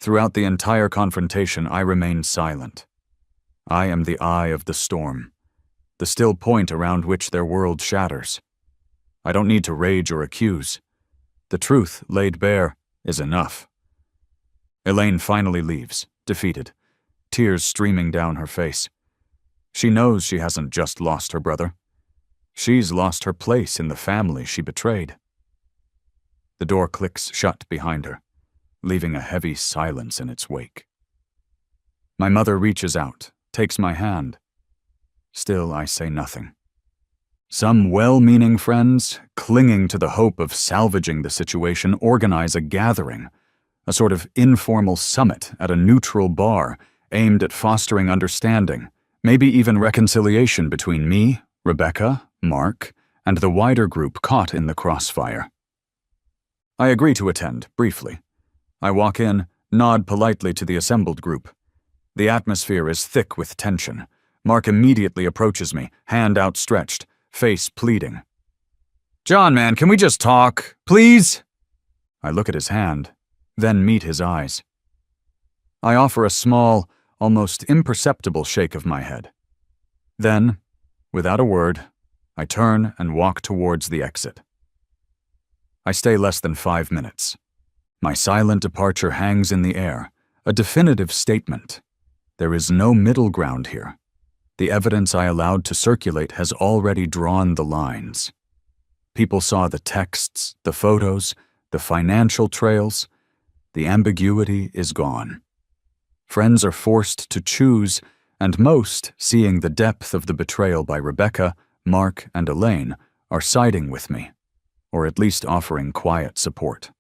Throughout the entire confrontation, I remain silent. I am the eye of the storm, the still point around which their world shatters. I don't need to rage or accuse. The truth, laid bare, is enough. Elaine finally leaves, defeated, tears streaming down her face. She knows she hasn't just lost her brother. She's lost her place in the family she betrayed. The door clicks shut behind her, leaving a heavy silence in its wake. My mother reaches out, takes my hand. Still, I say nothing. Some well-meaning friends, clinging to the hope of salvaging the situation, organize a gathering, a sort of informal summit at a neutral bar aimed at fostering understanding, maybe even reconciliation between me, Rebecca, Mark, and the wider group caught in the crossfire. I agree to attend, briefly. I walk in, nod politely to the assembled group. The atmosphere is thick with tension. Mark immediately approaches me, hand outstretched, face pleading. "John, man, can we just talk, please?" I look at his hand, then meet his eyes. I offer a small, almost imperceptible shake of my head. Then, without a word, I turn and walk towards the exit. I stay less than 5 minutes. My silent departure hangs in the air, a definitive statement. There is no middle ground here. The evidence I allowed to circulate has already drawn the lines. People saw the texts, the photos, the financial trails. The ambiguity is gone. Friends are forced to choose, and most, seeing the depth of the betrayal by Rebecca, Mark, and Elaine, are siding with me, or at least offering quiet support.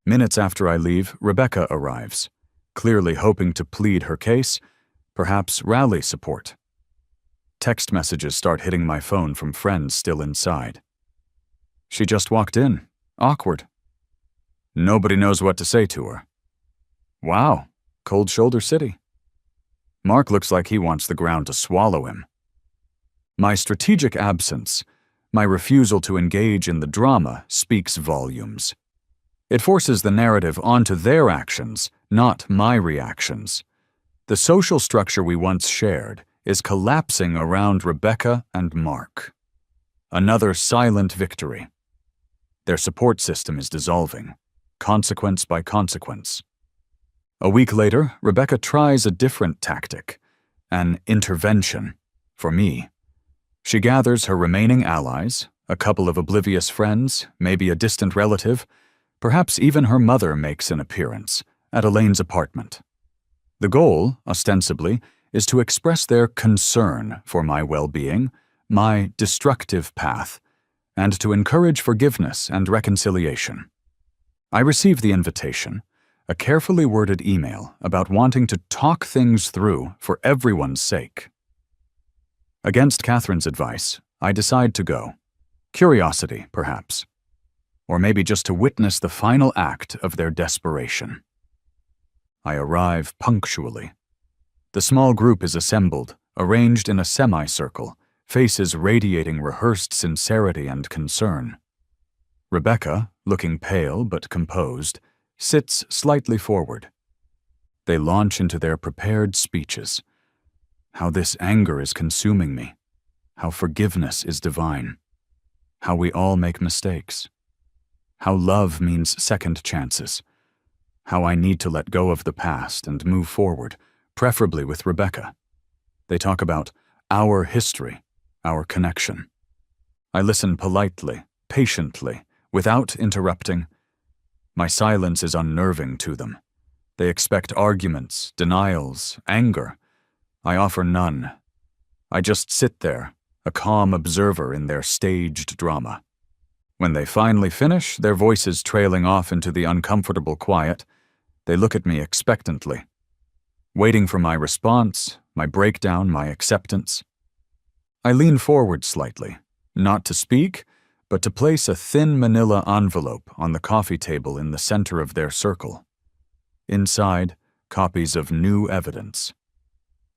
Minutes after I leave, Rebecca arrives, clearly hoping to plead her case, perhaps rally support. Text messages start hitting my phone from friends still inside. She just walked in. Awkward. Nobody knows what to say to her. Wow, cold shoulder city. Mark looks like he wants the ground to swallow him. My strategic absence, my refusal to engage in the drama, speaks volumes. It forces the narrative onto their actions, not my reactions. The social structure we once shared is collapsing around Rebecca and Mark. Another silent victory. Their support system is dissolving, consequence by consequence. A week later, Rebecca tries a different tactic, an intervention, for me. She gathers her remaining allies, a couple of oblivious friends, maybe a distant relative, perhaps even her mother makes an appearance, at Elaine's apartment. The goal, ostensibly, is to express their concern for my well-being, my destructive path, and to encourage forgiveness and reconciliation. I receive the invitation, a carefully worded email about wanting to talk things through for everyone's sake. Against Catherine's advice, I decide to go. Curiosity, perhaps. Or maybe just to witness the final act of their desperation. I arrive punctually. The small group is assembled, arranged in a semicircle, faces radiating rehearsed sincerity and concern. Rebecca, looking pale but composed, sits slightly forward. They launch into their prepared speeches. How this anger is consuming me. How forgiveness is divine. How we all make mistakes. How love means second chances. How I need to let go of the past and move forward, preferably with Rebecca. They talk about our history, our connection. I listen politely, patiently, without interrupting. My silence is unnerving to them. They expect arguments, denials, anger. I offer none. I just sit there, a calm observer in their staged drama. When they finally finish, their voices trailing off into the uncomfortable quiet, they look at me expectantly, waiting for my response, my breakdown, my acceptance. I lean forward slightly, not to speak, but to place a thin manila envelope on the coffee table in the center of their circle. Inside, copies of new evidence.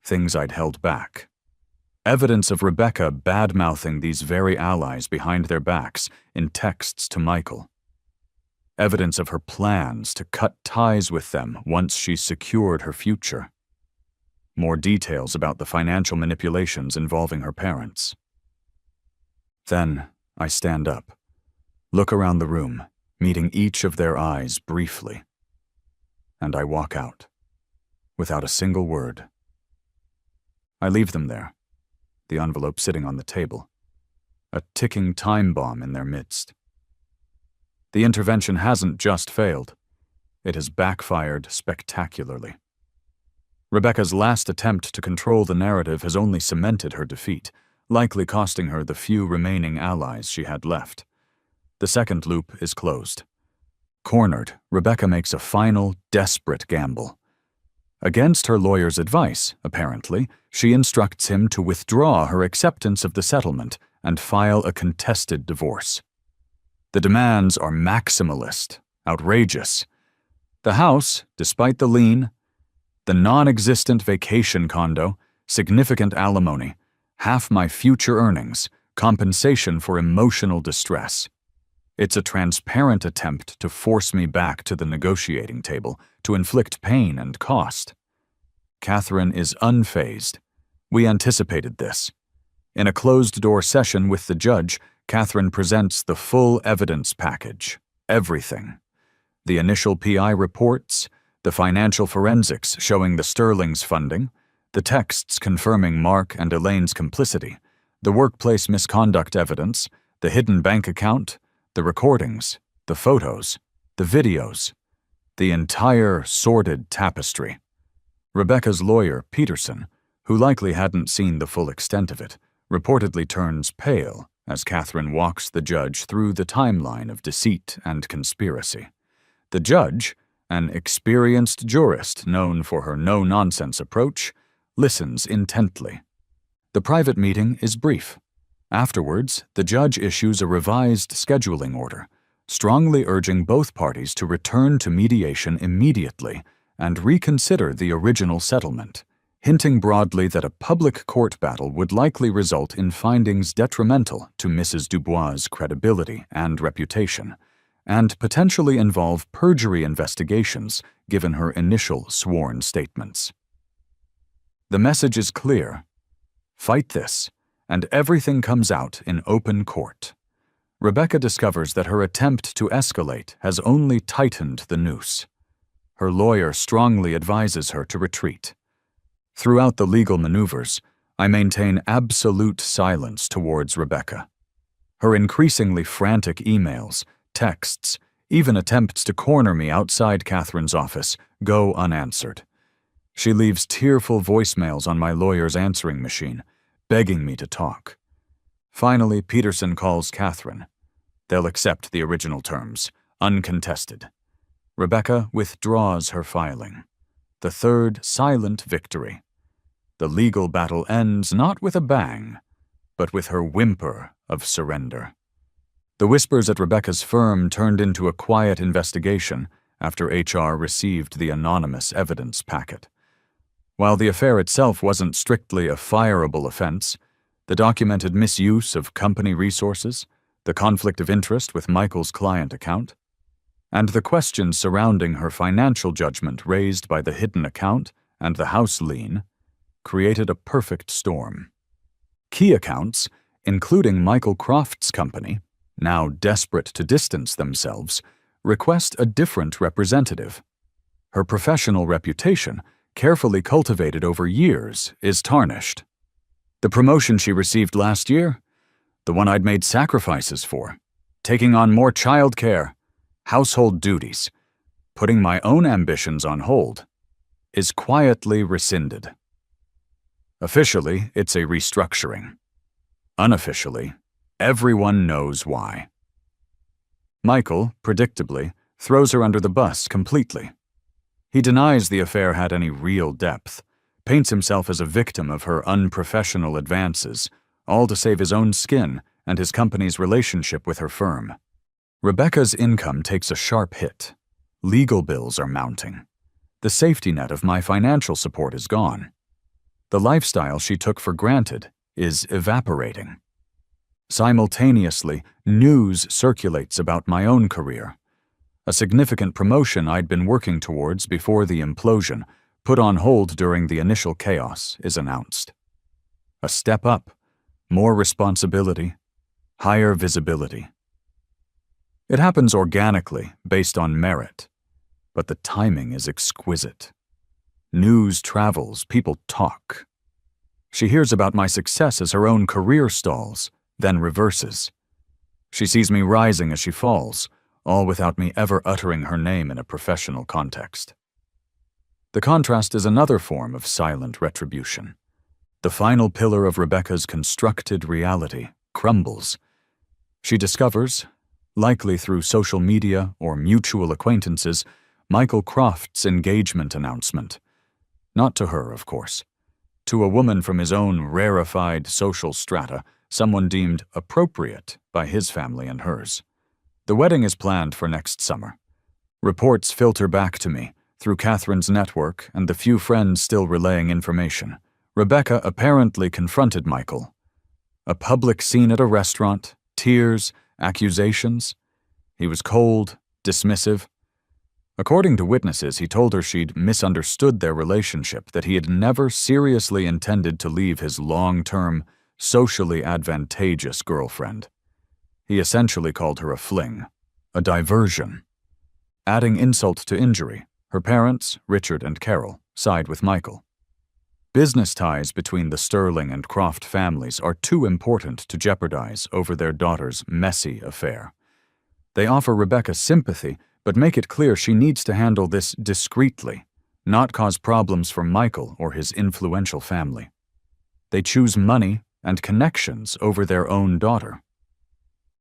Things I'd held back. Evidence of Rebecca bad-mouthing these very allies behind their backs in texts to Michael. Evidence of her plans to cut ties with them once she secured her future. More details about the financial manipulations involving her parents. Then I stand up, look around the room, meeting each of their eyes briefly, and I walk out, without a single word. I leave them there, the envelope sitting on the table, a ticking time bomb in their midst. The intervention hasn't just failed, it has backfired spectacularly. Rebecca's last attempt to control the narrative has only cemented her defeat, likely costing her the few remaining allies she had left. The second loop is closed. Cornered, Rebecca makes a final, desperate gamble. Against her lawyer's advice, apparently, she instructs him to withdraw her acceptance of the settlement and file a contested divorce. The demands are maximalist, outrageous. The house, despite the lien, the non-existent vacation condo, significant alimony, half my future earnings, compensation for emotional distress. It's a transparent attempt to force me back to the negotiating table, to inflict pain and cost. Catherine is unfazed. We anticipated this. In a closed-door session with the judge, Catherine presents the full evidence package, everything. The initial PI reports, the financial forensics showing the Sterling's funding, the texts confirming Mark and Elaine's complicity, the workplace misconduct evidence, the hidden bank account, the recordings, the photos, the videos, the entire sordid tapestry. Rebecca's lawyer, Peterson, who likely hadn't seen the full extent of it, reportedly turns pale as Catherine walks the judge through the timeline of deceit and conspiracy. The judge, an experienced jurist known for her no-nonsense approach, listens intently. The private meeting is brief. Afterwards, the judge issues a revised scheduling order, strongly urging both parties to return to mediation immediately and reconsider the original settlement, hinting broadly that a public court battle would likely result in findings detrimental to Mrs. Dubois' credibility and reputation, and potentially involve perjury investigations given her initial sworn statements. The message is clear. Fight this, and everything comes out in open court. Rebecca discovers that her attempt to escalate has only tightened the noose. Her lawyer strongly advises her to retreat. Throughout the legal maneuvers, I maintain absolute silence towards Rebecca. Her increasingly frantic emails, texts, even attempts to corner me outside Catherine's office go unanswered. She leaves tearful voicemails on my lawyer's answering machine, begging me to talk. Finally, Peterson calls Catherine. They'll accept the original terms, uncontested. Rebecca withdraws her filing. The third silent victory. The legal battle ends not with a bang, but with her whimper of surrender. The whispers at Rebecca's firm turned into a quiet investigation after HR received the anonymous evidence packet. While the affair itself wasn't strictly a fireable offense, the documented misuse of company resources, the conflict of interest with Michael's client account, and the questions surrounding her financial judgment raised by the hidden account and the house lien created a perfect storm. Key accounts, including Michael Croft's company, now desperate to distance themselves, request a different representative. Her professional reputation, carefully cultivated over years, is tarnished. The promotion she received last year, the one I'd made sacrifices for, taking on more childcare, household duties, putting my own ambitions on hold, is quietly rescinded. Officially, it's a restructuring. Unofficially, everyone knows why. Michael, predictably, throws her under the bus completely. He denies the affair had any real depth, paints himself as a victim of her unprofessional advances, all to save his own skin and his company's relationship with her firm. Rebecca's income takes a sharp hit. Legal bills are mounting. The safety net of my financial support is gone. The lifestyle she took for granted is evaporating. Simultaneously, news circulates about my own career. A significant promotion I'd been working towards before the implosion, put on hold during the initial chaos, is announced. A step up, more responsibility, higher visibility. It happens organically, based on merit, but the timing is exquisite. News travels, people talk. She hears about my success as her own career stalls, then reverses. She sees me rising as she falls, all without me ever uttering her name in a professional context. The contrast is another form of silent retribution. The final pillar of Rebecca's constructed reality crumbles. She discovers, likely through social media or mutual acquaintances, Michael Croft's engagement announcement. Not to her, of course. To a woman from his own rarefied social strata, someone deemed appropriate by his family and hers. The wedding is planned for next summer. Reports filter back to me, through Catherine's network and the few friends still relaying information. Rebecca apparently confronted Michael. A public scene at a restaurant, tears, accusations. He was cold, dismissive. According to witnesses, he told her she'd misunderstood their relationship, that he had never seriously intended to leave his long-term, socially advantageous girlfriend. He essentially called her a fling, a diversion. Adding insult to injury, her parents, Richard and Carol, side with Michael. Business ties between the Sterling and Croft families are too important to jeopardize over their daughter's messy affair. They offer Rebecca sympathy, but make it clear she needs to handle this discreetly, not cause problems for Michael or his influential family. They choose money and connections over their own daughter.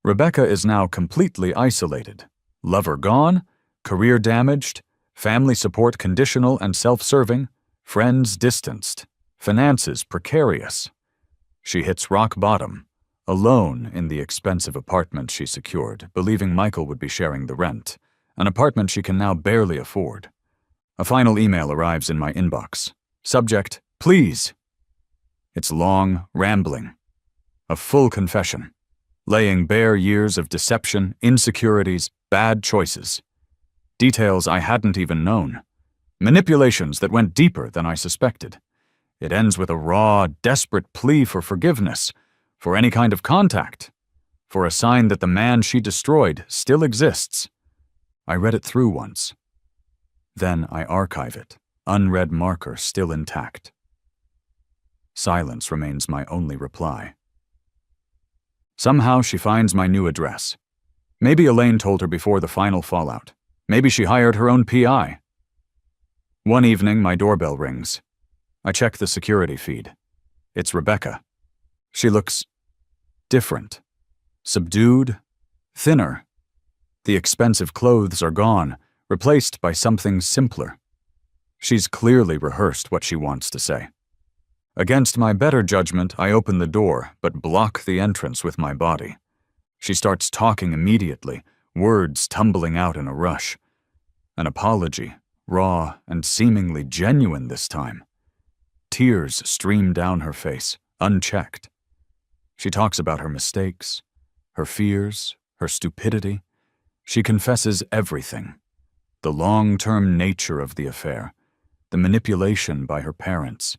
Rebecca is now completely isolated. Lover gone, career damaged, family support conditional and self-serving, friends distanced, finances precarious. She hits rock bottom, alone in the expensive apartment she secured, believing Michael would be sharing the rent, an apartment she can now barely afford. A final email arrives in my inbox. Subject, please. It's long, rambling. A full confession, laying bare years of deception, insecurities, bad choices. Details I hadn't even known. Manipulations that went deeper than I suspected. It ends with a raw, desperate plea for forgiveness, for any kind of contact, for a sign that the man she destroyed still exists. I read it through once. Then I archive it, unread marker still intact. Silence remains my only reply. Somehow she finds my new address. Maybe Elaine told her before the final fallout. Maybe she hired her own PI. One evening, my doorbell rings. I check the security feed. It's Rebecca. She looks different, subdued, thinner. The expensive clothes are gone, replaced by something simpler. She's clearly rehearsed what she wants to say. Against my better judgment, I open the door, but block the entrance with my body. She starts talking immediately, words tumbling out in a rush. An apology, raw and seemingly genuine this time. Tears stream down her face, unchecked. She talks about her mistakes, her fears, her stupidity. She confesses everything. The long-term nature of the affair, the manipulation by her parents,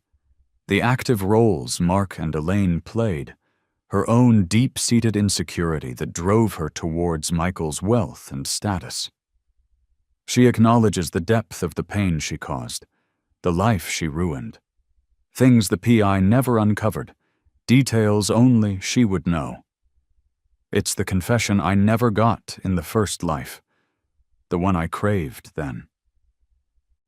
the active roles Mark and Elaine played, her own deep-seated insecurity that drove her towards Michael's wealth and status. She acknowledges the depth of the pain she caused, the life she ruined. Things the PI never uncovered, details only she would know. It's the confession I never got in the first life, the one I craved then.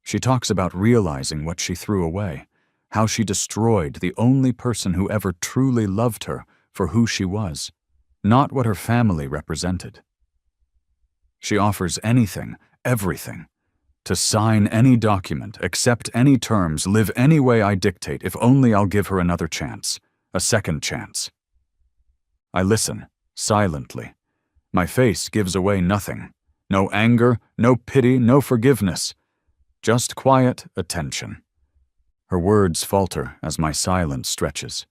She talks about realizing what she threw away, how she destroyed the only person who ever truly loved her for who she was, not what her family represented. She offers anything, everything, to sign any document, accept any terms, live any way I dictate if only I'll give her another chance, a second chance. I listen, silently. My face gives away nothing. No anger, no pity, no forgiveness. Just quiet attention. Her words falter as my silence stretches.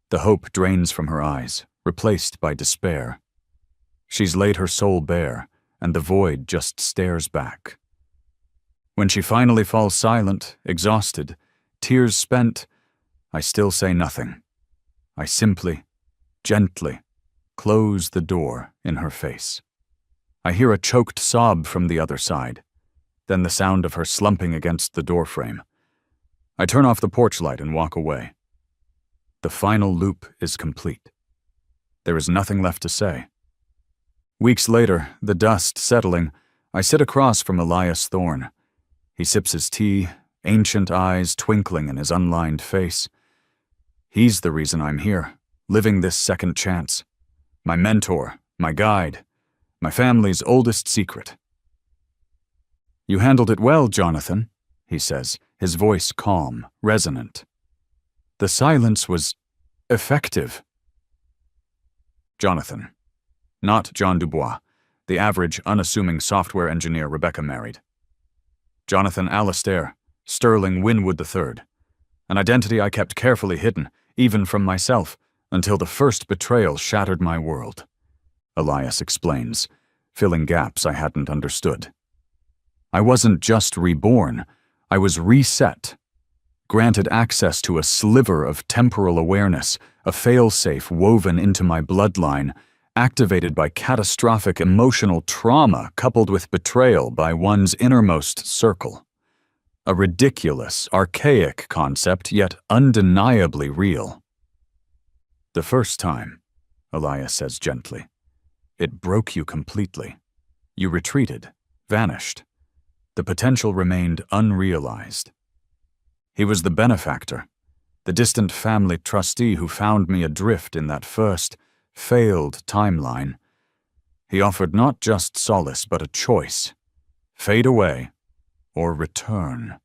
The hope drains from her eyes, replaced by despair. She's laid her soul bare, and the void just stares back. When she finally falls silent, exhausted, tears spent, I still say nothing. I simply, gently, close the door in her face. I hear a choked sob from the other side, then the sound of her slumping against the doorframe. I turn off the porch light and walk away. The final loop is complete. There is nothing left to say. Weeks later, the dust settling, I sit across from Elias Thorne. He sips his tea, ancient eyes twinkling in his unlined face. He's the reason I'm here, living this second chance. My mentor, my guide, my family's oldest secret. "You handled it well, Jonathan," he says, his voice calm, resonant. "The silence was effective." Jonathan. Not John Dubois, the average, unassuming software engineer Rebecca married. Jonathan Alastair, Sterling Winwood III, an identity I kept carefully hidden, even from myself, until the first betrayal shattered my world. Elias explains, filling gaps I hadn't understood. I wasn't just reborn, I was reset, granted access to a sliver of temporal awareness, a failsafe woven into my bloodline, activated by catastrophic emotional trauma coupled with betrayal by one's innermost circle. A ridiculous, archaic concept, yet undeniably real. "The first time," Elias says gently, "it broke you completely. You retreated, vanished. The potential remained unrealized." He was the benefactor, the distant family trustee who found me adrift in that first, failed timeline. He offered not just solace, but a choice. Fade away, or return.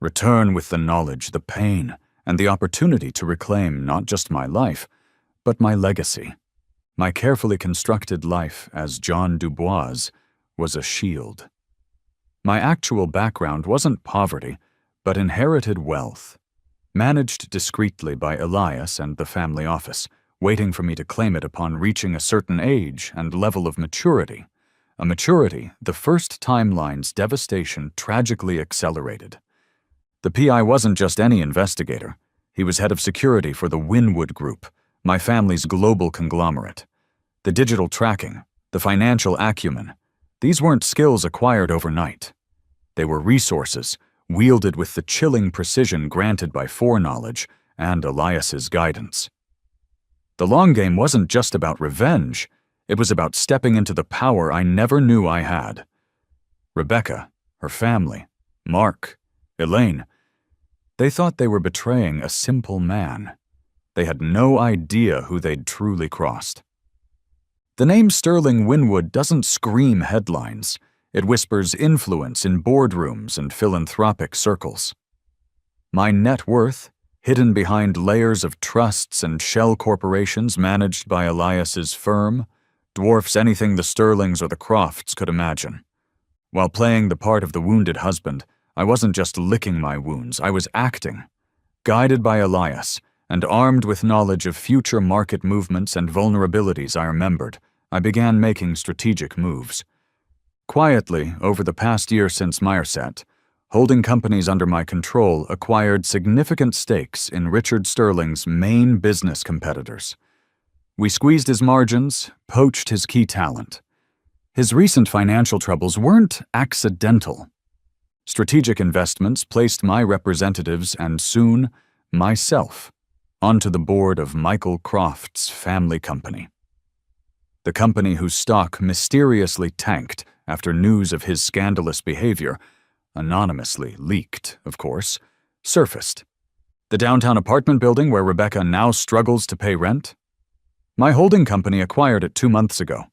Return with the knowledge, the pain, and the opportunity to reclaim not just my life, but my legacy. My carefully constructed life as John Dubois was a shield. My actual background wasn't poverty, but inherited wealth, managed discreetly by Elias and the family office, waiting for me to claim it upon reaching a certain age and level of maturity, a maturity the first timeline's devastation tragically accelerated. The PI wasn't just any investigator. He was head of security for the Winwood Group, my family's global conglomerate. The digital tracking, the financial acumen, these weren't skills acquired overnight. They were resources wielded with the chilling precision granted by foreknowledge and Elias's guidance. The long game wasn't just about revenge, it was about stepping into the power I never knew I had. Rebecca, her family, Mark, Elaine, they thought they were betraying a simple man. They had no idea who they'd truly crossed. The name Sterling Winwood doesn't scream headlines. It whispers influence in boardrooms and philanthropic circles. My net worth, hidden behind layers of trusts and shell corporations managed by Elias's firm, dwarfs anything the Sterlings or the Crofts could imagine. While playing the part of the wounded husband, I wasn't just licking my wounds, I was acting. Guided by Elias, and armed with knowledge of future market movements and vulnerabilities I remembered, I began making strategic moves. Quietly, over the past year since Meyerset, holding companies under my control acquired significant stakes in Richard Sterling's main business competitors. We squeezed his margins, poached his key talent. His recent financial troubles weren't accidental. Strategic investments placed my representatives and soon, myself, onto the board of Michael Croft's family company. The company whose stock mysteriously tanked after news of his scandalous behavior, anonymously leaked, of course, surfaced. The downtown apartment building where Rebecca now struggles to pay rent? My holding company acquired it 2 months ago.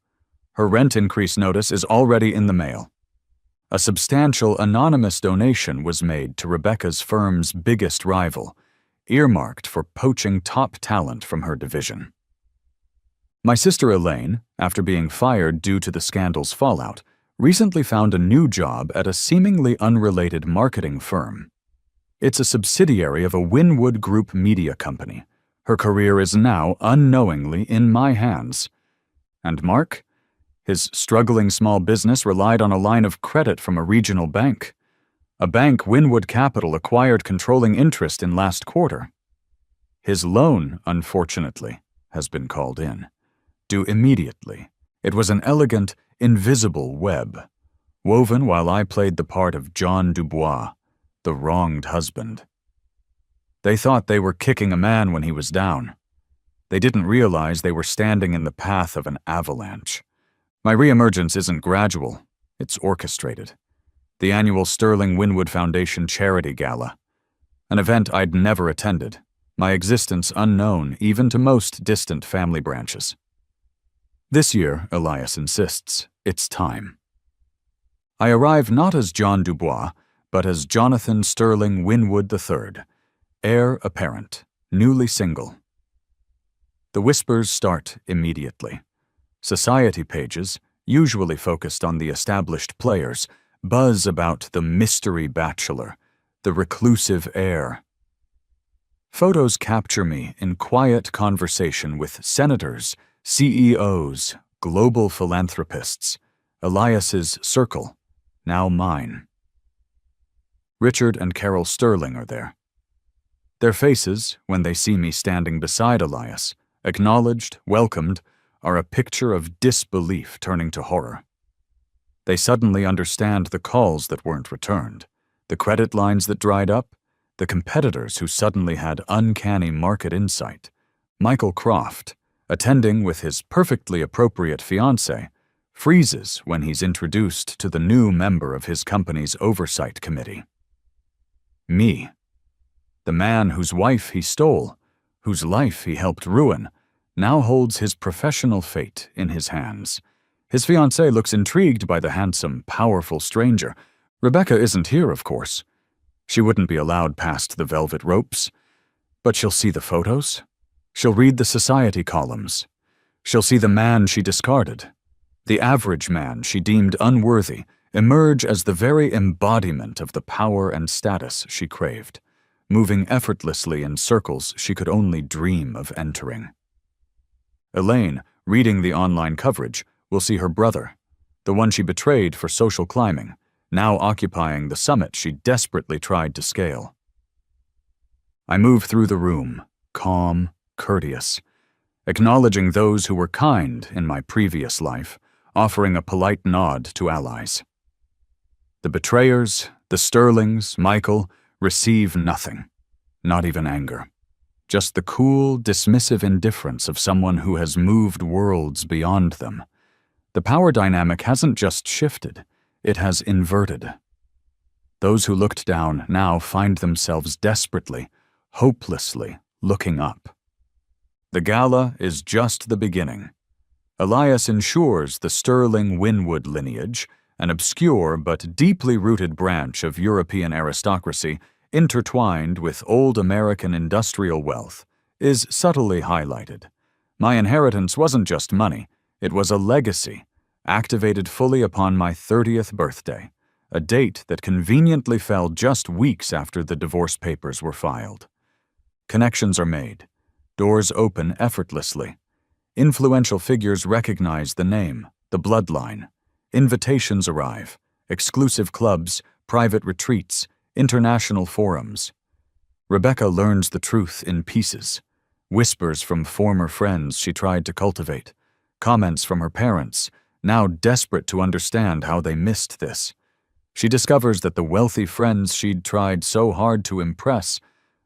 Her rent increase notice is already in the mail. A substantial anonymous donation was made to Rebecca's firm's biggest rival, earmarked for poaching top talent from her division. My sister Elaine, after being fired due to the scandal's fallout, recently found a new job at a seemingly unrelated marketing firm. It's a subsidiary of a Wynwood Group media company. Her career is now unknowingly in my hands. And Mark? His struggling small business relied on a line of credit from a regional bank. A bank Wynwood Capital acquired controlling interest in last quarter. His loan, unfortunately, has been called in. Due immediately. It was an elegant, invisible web, woven while I played the part of John Dubois, the wronged husband. They thought they were kicking a man when he was down. They didn't realize they were standing in the path of an avalanche. My reemergence isn't gradual, it's orchestrated. The annual Sterling Wynwood Foundation Charity Gala, an event I'd never attended, my existence unknown even to most distant family branches. This year, Elias insists, it's time. I arrive not as John Dubois, but as Jonathan Sterling Wynwood III, heir apparent, newly single. The whispers start immediately. Society pages, usually focused on the established players, buzz about the mystery bachelor, the reclusive heir. Photos capture me in quiet conversation with senators, CEOs, global philanthropists, Elias's circle, now mine. Richard and Carol Sterling are there. Their faces, when they see me standing beside Elias, acknowledged, welcomed, are a picture of disbelief turning to horror. They suddenly understand the calls that weren't returned, the credit lines that dried up, the competitors who suddenly had uncanny market insight. Michael Croft, attending with his perfectly appropriate fiancée, freezes when he's introduced to the new member of his company's oversight committee. Me, the man whose wife he stole, whose life he helped ruin, now holds his professional fate in his hands. His fiancée looks intrigued by the handsome, powerful stranger. Rebecca isn't here, of course. She wouldn't be allowed past the velvet ropes. But she'll see the photos. She'll read the society columns. She'll see the man she discarded, the average man she deemed unworthy, emerge as the very embodiment of the power and status she craved, moving effortlessly in circles she could only dream of entering. Elaine, reading the online coverage, will see her brother, the one she betrayed for social climbing, now occupying the summit she desperately tried to scale. I move through the room, calm, courteous, acknowledging those who were kind in my previous life, offering a polite nod to allies. The betrayers, the Sterlings, Michael, receive nothing, not even anger. Just the cool, dismissive indifference of someone who has moved worlds beyond them. The power dynamic hasn't just shifted, it has inverted. Those who looked down now find themselves desperately, hopelessly looking up. The gala is just the beginning. Elias ensures the Sterling Wynwood lineage, an obscure but deeply rooted branch of European aristocracy intertwined with old American industrial wealth, is subtly highlighted. My inheritance wasn't just money, it was a legacy, activated fully upon my 30th birthday, a date that conveniently fell just weeks after the divorce papers were filed. Connections are made. Doors open effortlessly. Influential figures recognize the name, the bloodline. Invitations arrive. Exclusive clubs, private retreats, international forums. Rebecca learns the truth in pieces. Whispers from former friends she tried to cultivate. Comments from her parents, now desperate to understand how they missed this. She discovers that the wealthy friends she'd tried so hard to impress,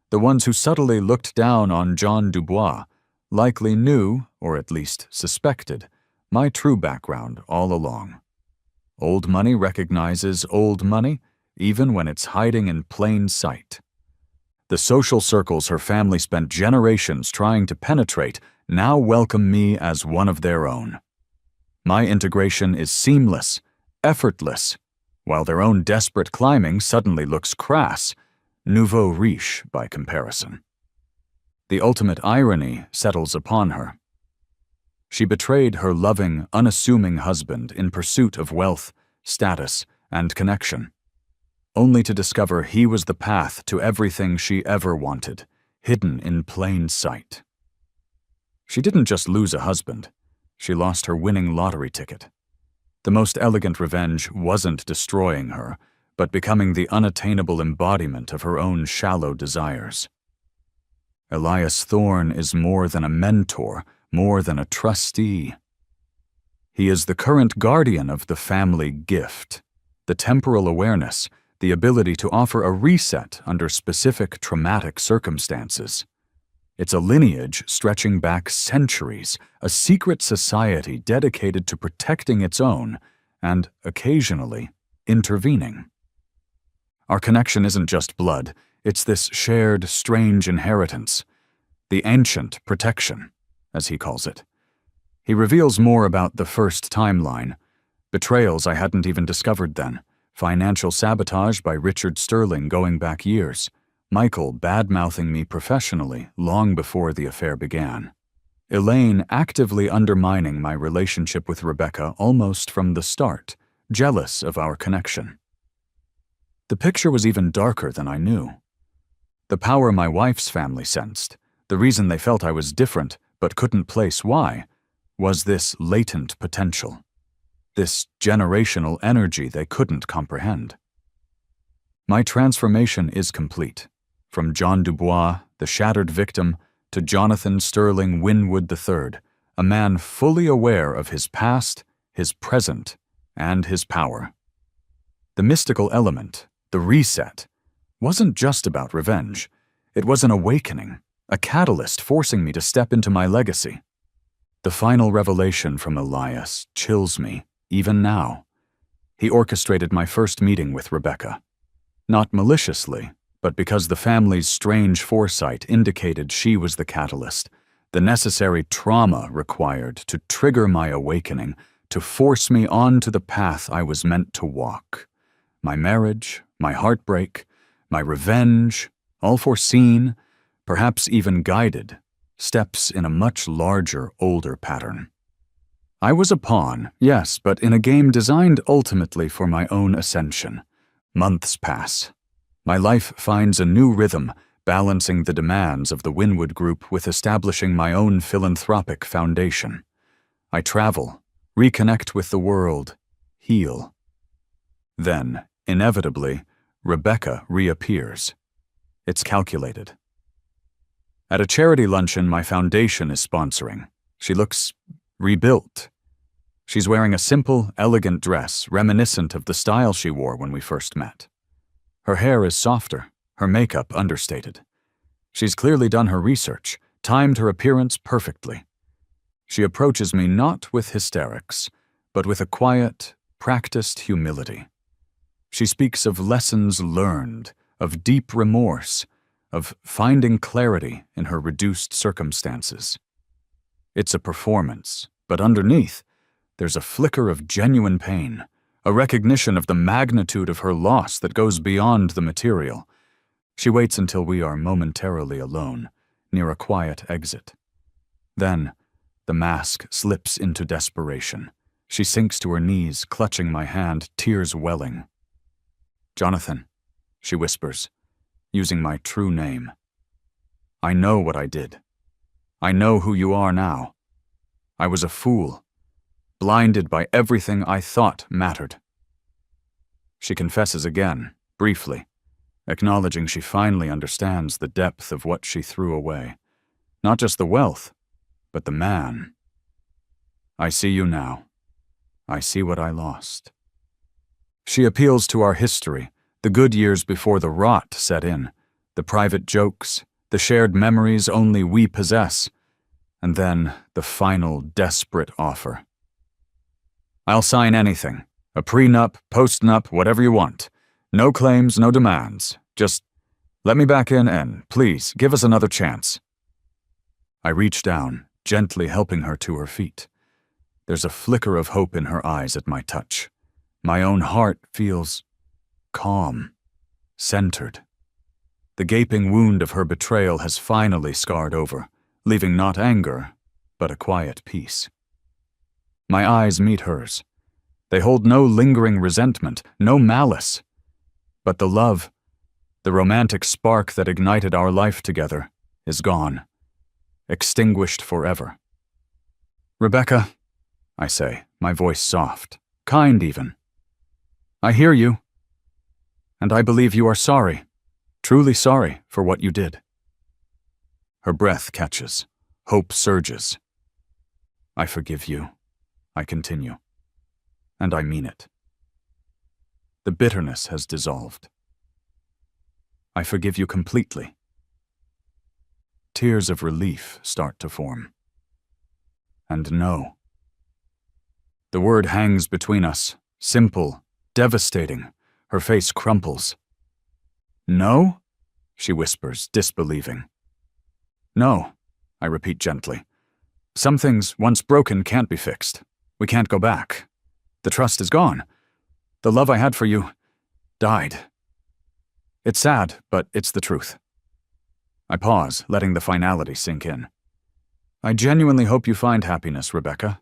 the ones who subtly looked down on John Dubois, likely knew, or at least suspected, my true background all along. Old money recognizes old money, even when it's hiding in plain sight. The social circles her family spent generations trying to penetrate now welcome me as one of their own. My integration is seamless, effortless, while their own desperate climbing suddenly looks crass, nouveau riche by comparison. The ultimate irony settles upon her. She betrayed her loving, unassuming husband in pursuit of wealth, status, and connection, only to discover he was the path to everything she ever wanted, hidden in plain sight. She didn't just lose a husband, she lost her winning lottery ticket. The most elegant revenge wasn't destroying her, but becoming the unattainable embodiment of her own shallow desires. Elias Thorne is more than a mentor, more than a trustee. He is the current guardian of the family gift, the temporal awareness, the ability to offer a reset under specific traumatic circumstances. It's a lineage stretching back centuries, a secret society dedicated to protecting its own and, occasionally, intervening. Our connection isn't just blood, it's this shared, strange inheritance, the ancient protection, as he calls it. He reveals more about the first timeline, betrayals I hadn't even discovered then, financial sabotage by Richard Sterling going back years, Michael bad-mouthing me professionally long before the affair began, Elaine actively undermining my relationship with Rebecca almost from the start, jealous of our connection. The picture was even darker than I knew. The power my wife's family sensed, the reason they felt I was different but couldn't place why, was this latent potential, this generational energy they couldn't comprehend. My transformation is complete. From John Dubois, the shattered victim, to Jonathan Sterling Winwood III, a man fully aware of his past, his present, and his power. The mystical element, the reset, wasn't just about revenge. It was an awakening, a catalyst forcing me to step into my legacy. The final revelation from Elias chills me, even now. He orchestrated my first meeting with Rebecca. Not maliciously, but because the family's strange foresight indicated she was the catalyst, the necessary trauma required to trigger my awakening, to force me onto the path I was meant to walk. My marriage, my heartbreak, my revenge, all foreseen, perhaps even guided, steps in a much larger, older pattern. I was a pawn, yes, but in a game designed ultimately for my own ascension. Months pass. My life finds a new rhythm, balancing the demands of the Winwood Group with establishing my own philanthropic foundation. I travel, reconnect with the world, heal. Then, inevitably, Rebecca reappears. It's calculated. At a charity luncheon my foundation is sponsoring, she looks rebuilt. She's wearing a simple, elegant dress reminiscent of the style she wore when we first met. Her hair is softer, her makeup understated. She's clearly done her research, timed her appearance perfectly. She approaches me not with hysterics, but with a quiet, practiced humility. She speaks of lessons learned, of deep remorse, of finding clarity in her reduced circumstances. It's a performance, but underneath, there's a flicker of genuine pain, a recognition of the magnitude of her loss that goes beyond the material. She waits until we are momentarily alone, near a quiet exit. Then, the mask slips into desperation. She sinks to her knees, clutching my hand, tears welling. "Jonathan," she whispers, using my true name. "I know what I did. I know who you are now. I was a fool, blinded by everything I thought mattered." She confesses again, briefly, acknowledging she finally understands the depth of what she threw away. Not just the wealth, but the man. "I see you now. I see what I lost." She appeals to our history, the good years before the rot set in, the private jokes, the shared memories only we possess, and then the final desperate offer. "I'll sign anything. A prenup, postnup, whatever you want. No claims, no demands. Just let me back in and, please, give us another chance." I reach down, gently helping her to her feet. There's a flicker of hope in her eyes at my touch. My own heart feels calm, centered. The gaping wound of her betrayal has finally scarred over, leaving not anger, but a quiet peace. My eyes meet hers. They hold no lingering resentment, no malice. But the love, the romantic spark that ignited our life together, is gone, extinguished forever. Rebecca, I say, my voice soft, kind even. I hear you, and I believe you are sorry, truly sorry for what you did. Her breath catches, hope surges. I forgive you, I continue, and I mean it. The bitterness has dissolved. I forgive you completely. Tears of relief start to form. And no. The word hangs between us, simple, devastating. Her face crumples. No? She whispers, disbelieving. No, I repeat gently. Some things, once broken, can't be fixed. We can't go back. The trust is gone. The love I had for you died. It's sad, but it's the truth. I pause, letting the finality sink in. I genuinely hope you find happiness, Rebecca.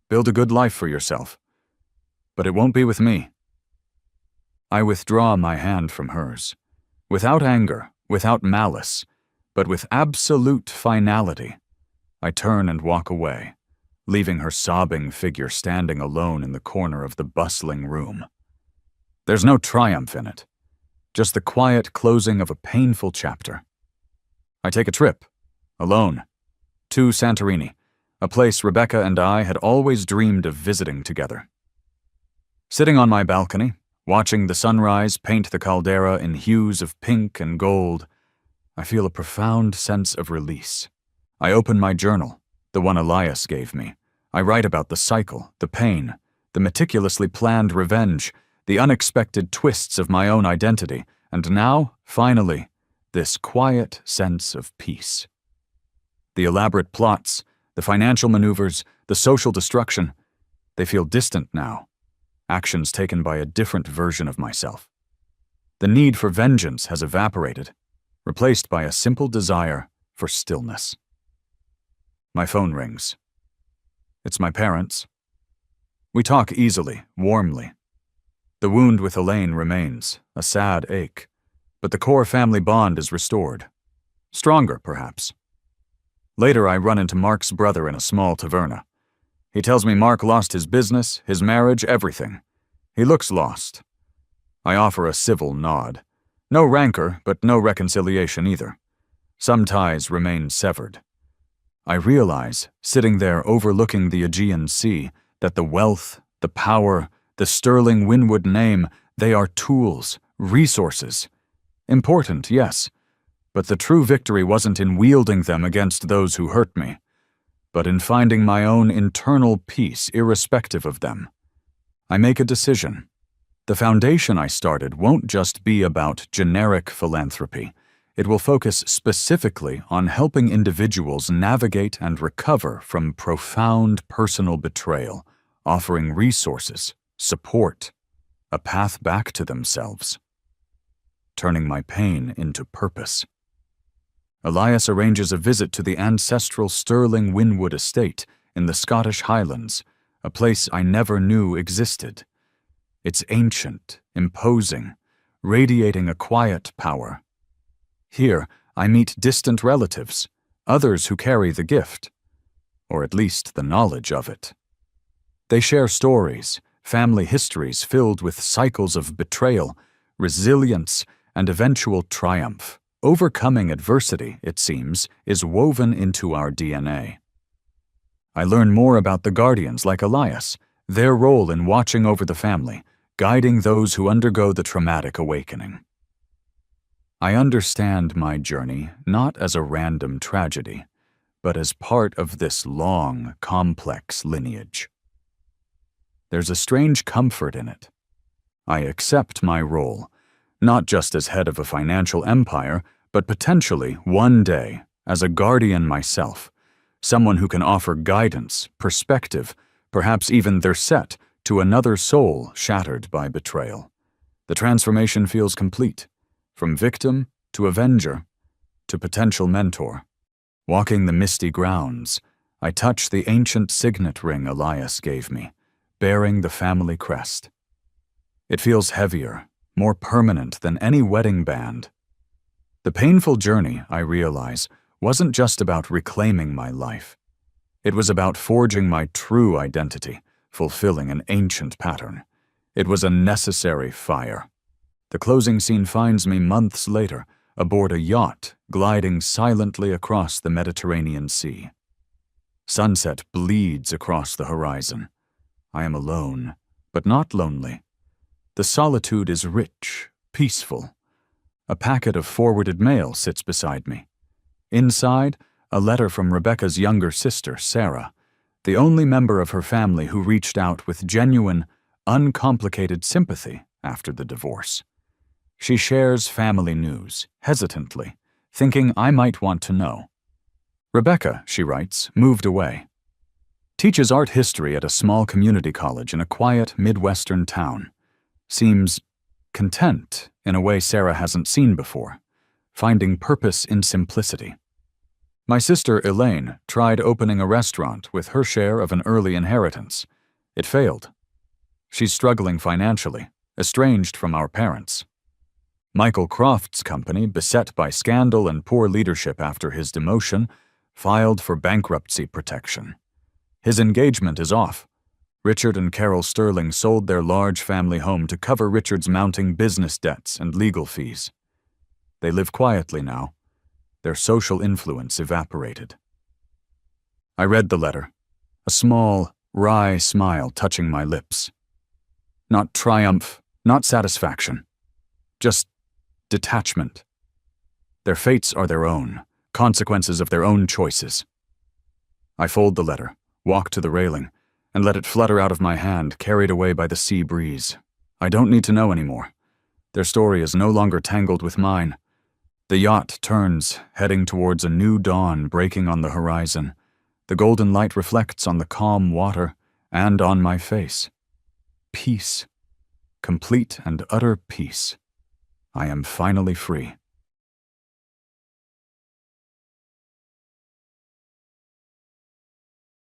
Build a good life for yourself. But it won't be with me. I withdraw my hand from hers, without anger, without malice, but with absolute finality. I turn and walk away, leaving her sobbing figure standing alone in the corner of the bustling room. There's no triumph in it, just the quiet closing of a painful chapter. I take a trip, alone, to Santorini, a place Rebecca and I had always dreamed of visiting together. Sitting on my balcony, watching the sunrise paint the caldera in hues of pink and gold, I feel a profound sense of release. I open my journal, the one Elias gave me. I write about the cycle, the pain, the meticulously planned revenge, the unexpected twists of my own identity, and now, finally, this quiet sense of peace. The elaborate plots, the financial maneuvers, the social destruction, they feel distant now, actions taken by a different version of myself. The need for vengeance has evaporated, replaced by a simple desire for stillness. My phone rings. It's my parents. We talk easily, warmly. The wound with Elaine remains, a sad ache, but the core family bond is restored. Stronger, perhaps. Later, I run into Mark's brother in a small taverna. He tells me Mark lost his business, his marriage, everything. He looks lost. I offer a civil nod. No rancor, but no reconciliation either. Some ties remain severed. I realize, sitting there overlooking the Aegean Sea, that the wealth, the power, the sterling Winwood name, they are tools, resources. Important, yes, but the true victory wasn't in wielding them against those who hurt me, but in finding my own internal peace irrespective of them. I make a decision. The foundation I started won't just be about generic philanthropy. It will focus specifically on helping individuals navigate and recover from profound personal betrayal, offering resources, support, a path back to themselves. Turning my pain into purpose. Elias arranges a visit to the ancestral Stirling Winwood estate in the Scottish Highlands, a place I never knew existed. It's ancient, imposing, radiating a quiet power. Here, I meet distant relatives, others who carry the gift, or at least the knowledge of it. They share stories, family histories filled with cycles of betrayal, resilience, and eventual triumph. Overcoming adversity, it seems, is woven into our DNA. I learn more about the guardians like Elias, their role in watching over the family, guiding those who undergo the traumatic awakening. I understand my journey not as a random tragedy, but as part of this long, complex lineage. There's a strange comfort in it. I accept my role, not just as head of a financial empire, but potentially, one day, as a guardian myself, someone who can offer guidance, perspective, perhaps even their set, to another soul shattered by betrayal. The transformation feels complete, from victim to avenger to potential mentor. Walking the misty grounds, I touch the ancient signet ring Elias gave me, bearing the family crest. It feels heavier, more permanent than any wedding band. The painful journey, I realize, wasn't just about reclaiming my life. It was about forging my true identity, fulfilling an ancient pattern. It was a necessary fire. The closing scene finds me months later, aboard a yacht gliding silently across the Mediterranean Sea. Sunset bleeds across the horizon. I am alone, but not lonely. The solitude is rich, peaceful. A packet of forwarded mail sits beside me. Inside, a letter from Rebecca's younger sister, Sarah, the only member of her family who reached out with genuine, uncomplicated sympathy after the divorce. She shares family news, hesitantly, thinking I might want to know. Rebecca, she writes, moved away. Teaches art history at a small community college in a quiet Midwestern town. Seems content in a way Sarah hasn't seen before, finding purpose in simplicity. My sister Elaine tried opening a restaurant with her share of an early inheritance. It failed. She's struggling financially, estranged from our parents. Michael Croft's company, beset by scandal and poor leadership after his demotion, filed for bankruptcy protection. His engagement is off. Richard and Carol Sterling sold their large family home to cover Richard's mounting business debts and legal fees. They live quietly now. Their social influence evaporated. I read the letter, a small, wry smile touching my lips. Not triumph, not satisfaction. Just detachment. Their fates are their own, consequences of their own choices. I fold the letter, walk to the railing, and let it flutter out of my hand, carried away by the sea breeze. I don't need to know anymore. Their story is no longer tangled with mine. The yacht turns, heading towards a new dawn breaking on the horizon. The golden light reflects on the calm water and on my face. Peace. Complete and utter peace. I am finally free.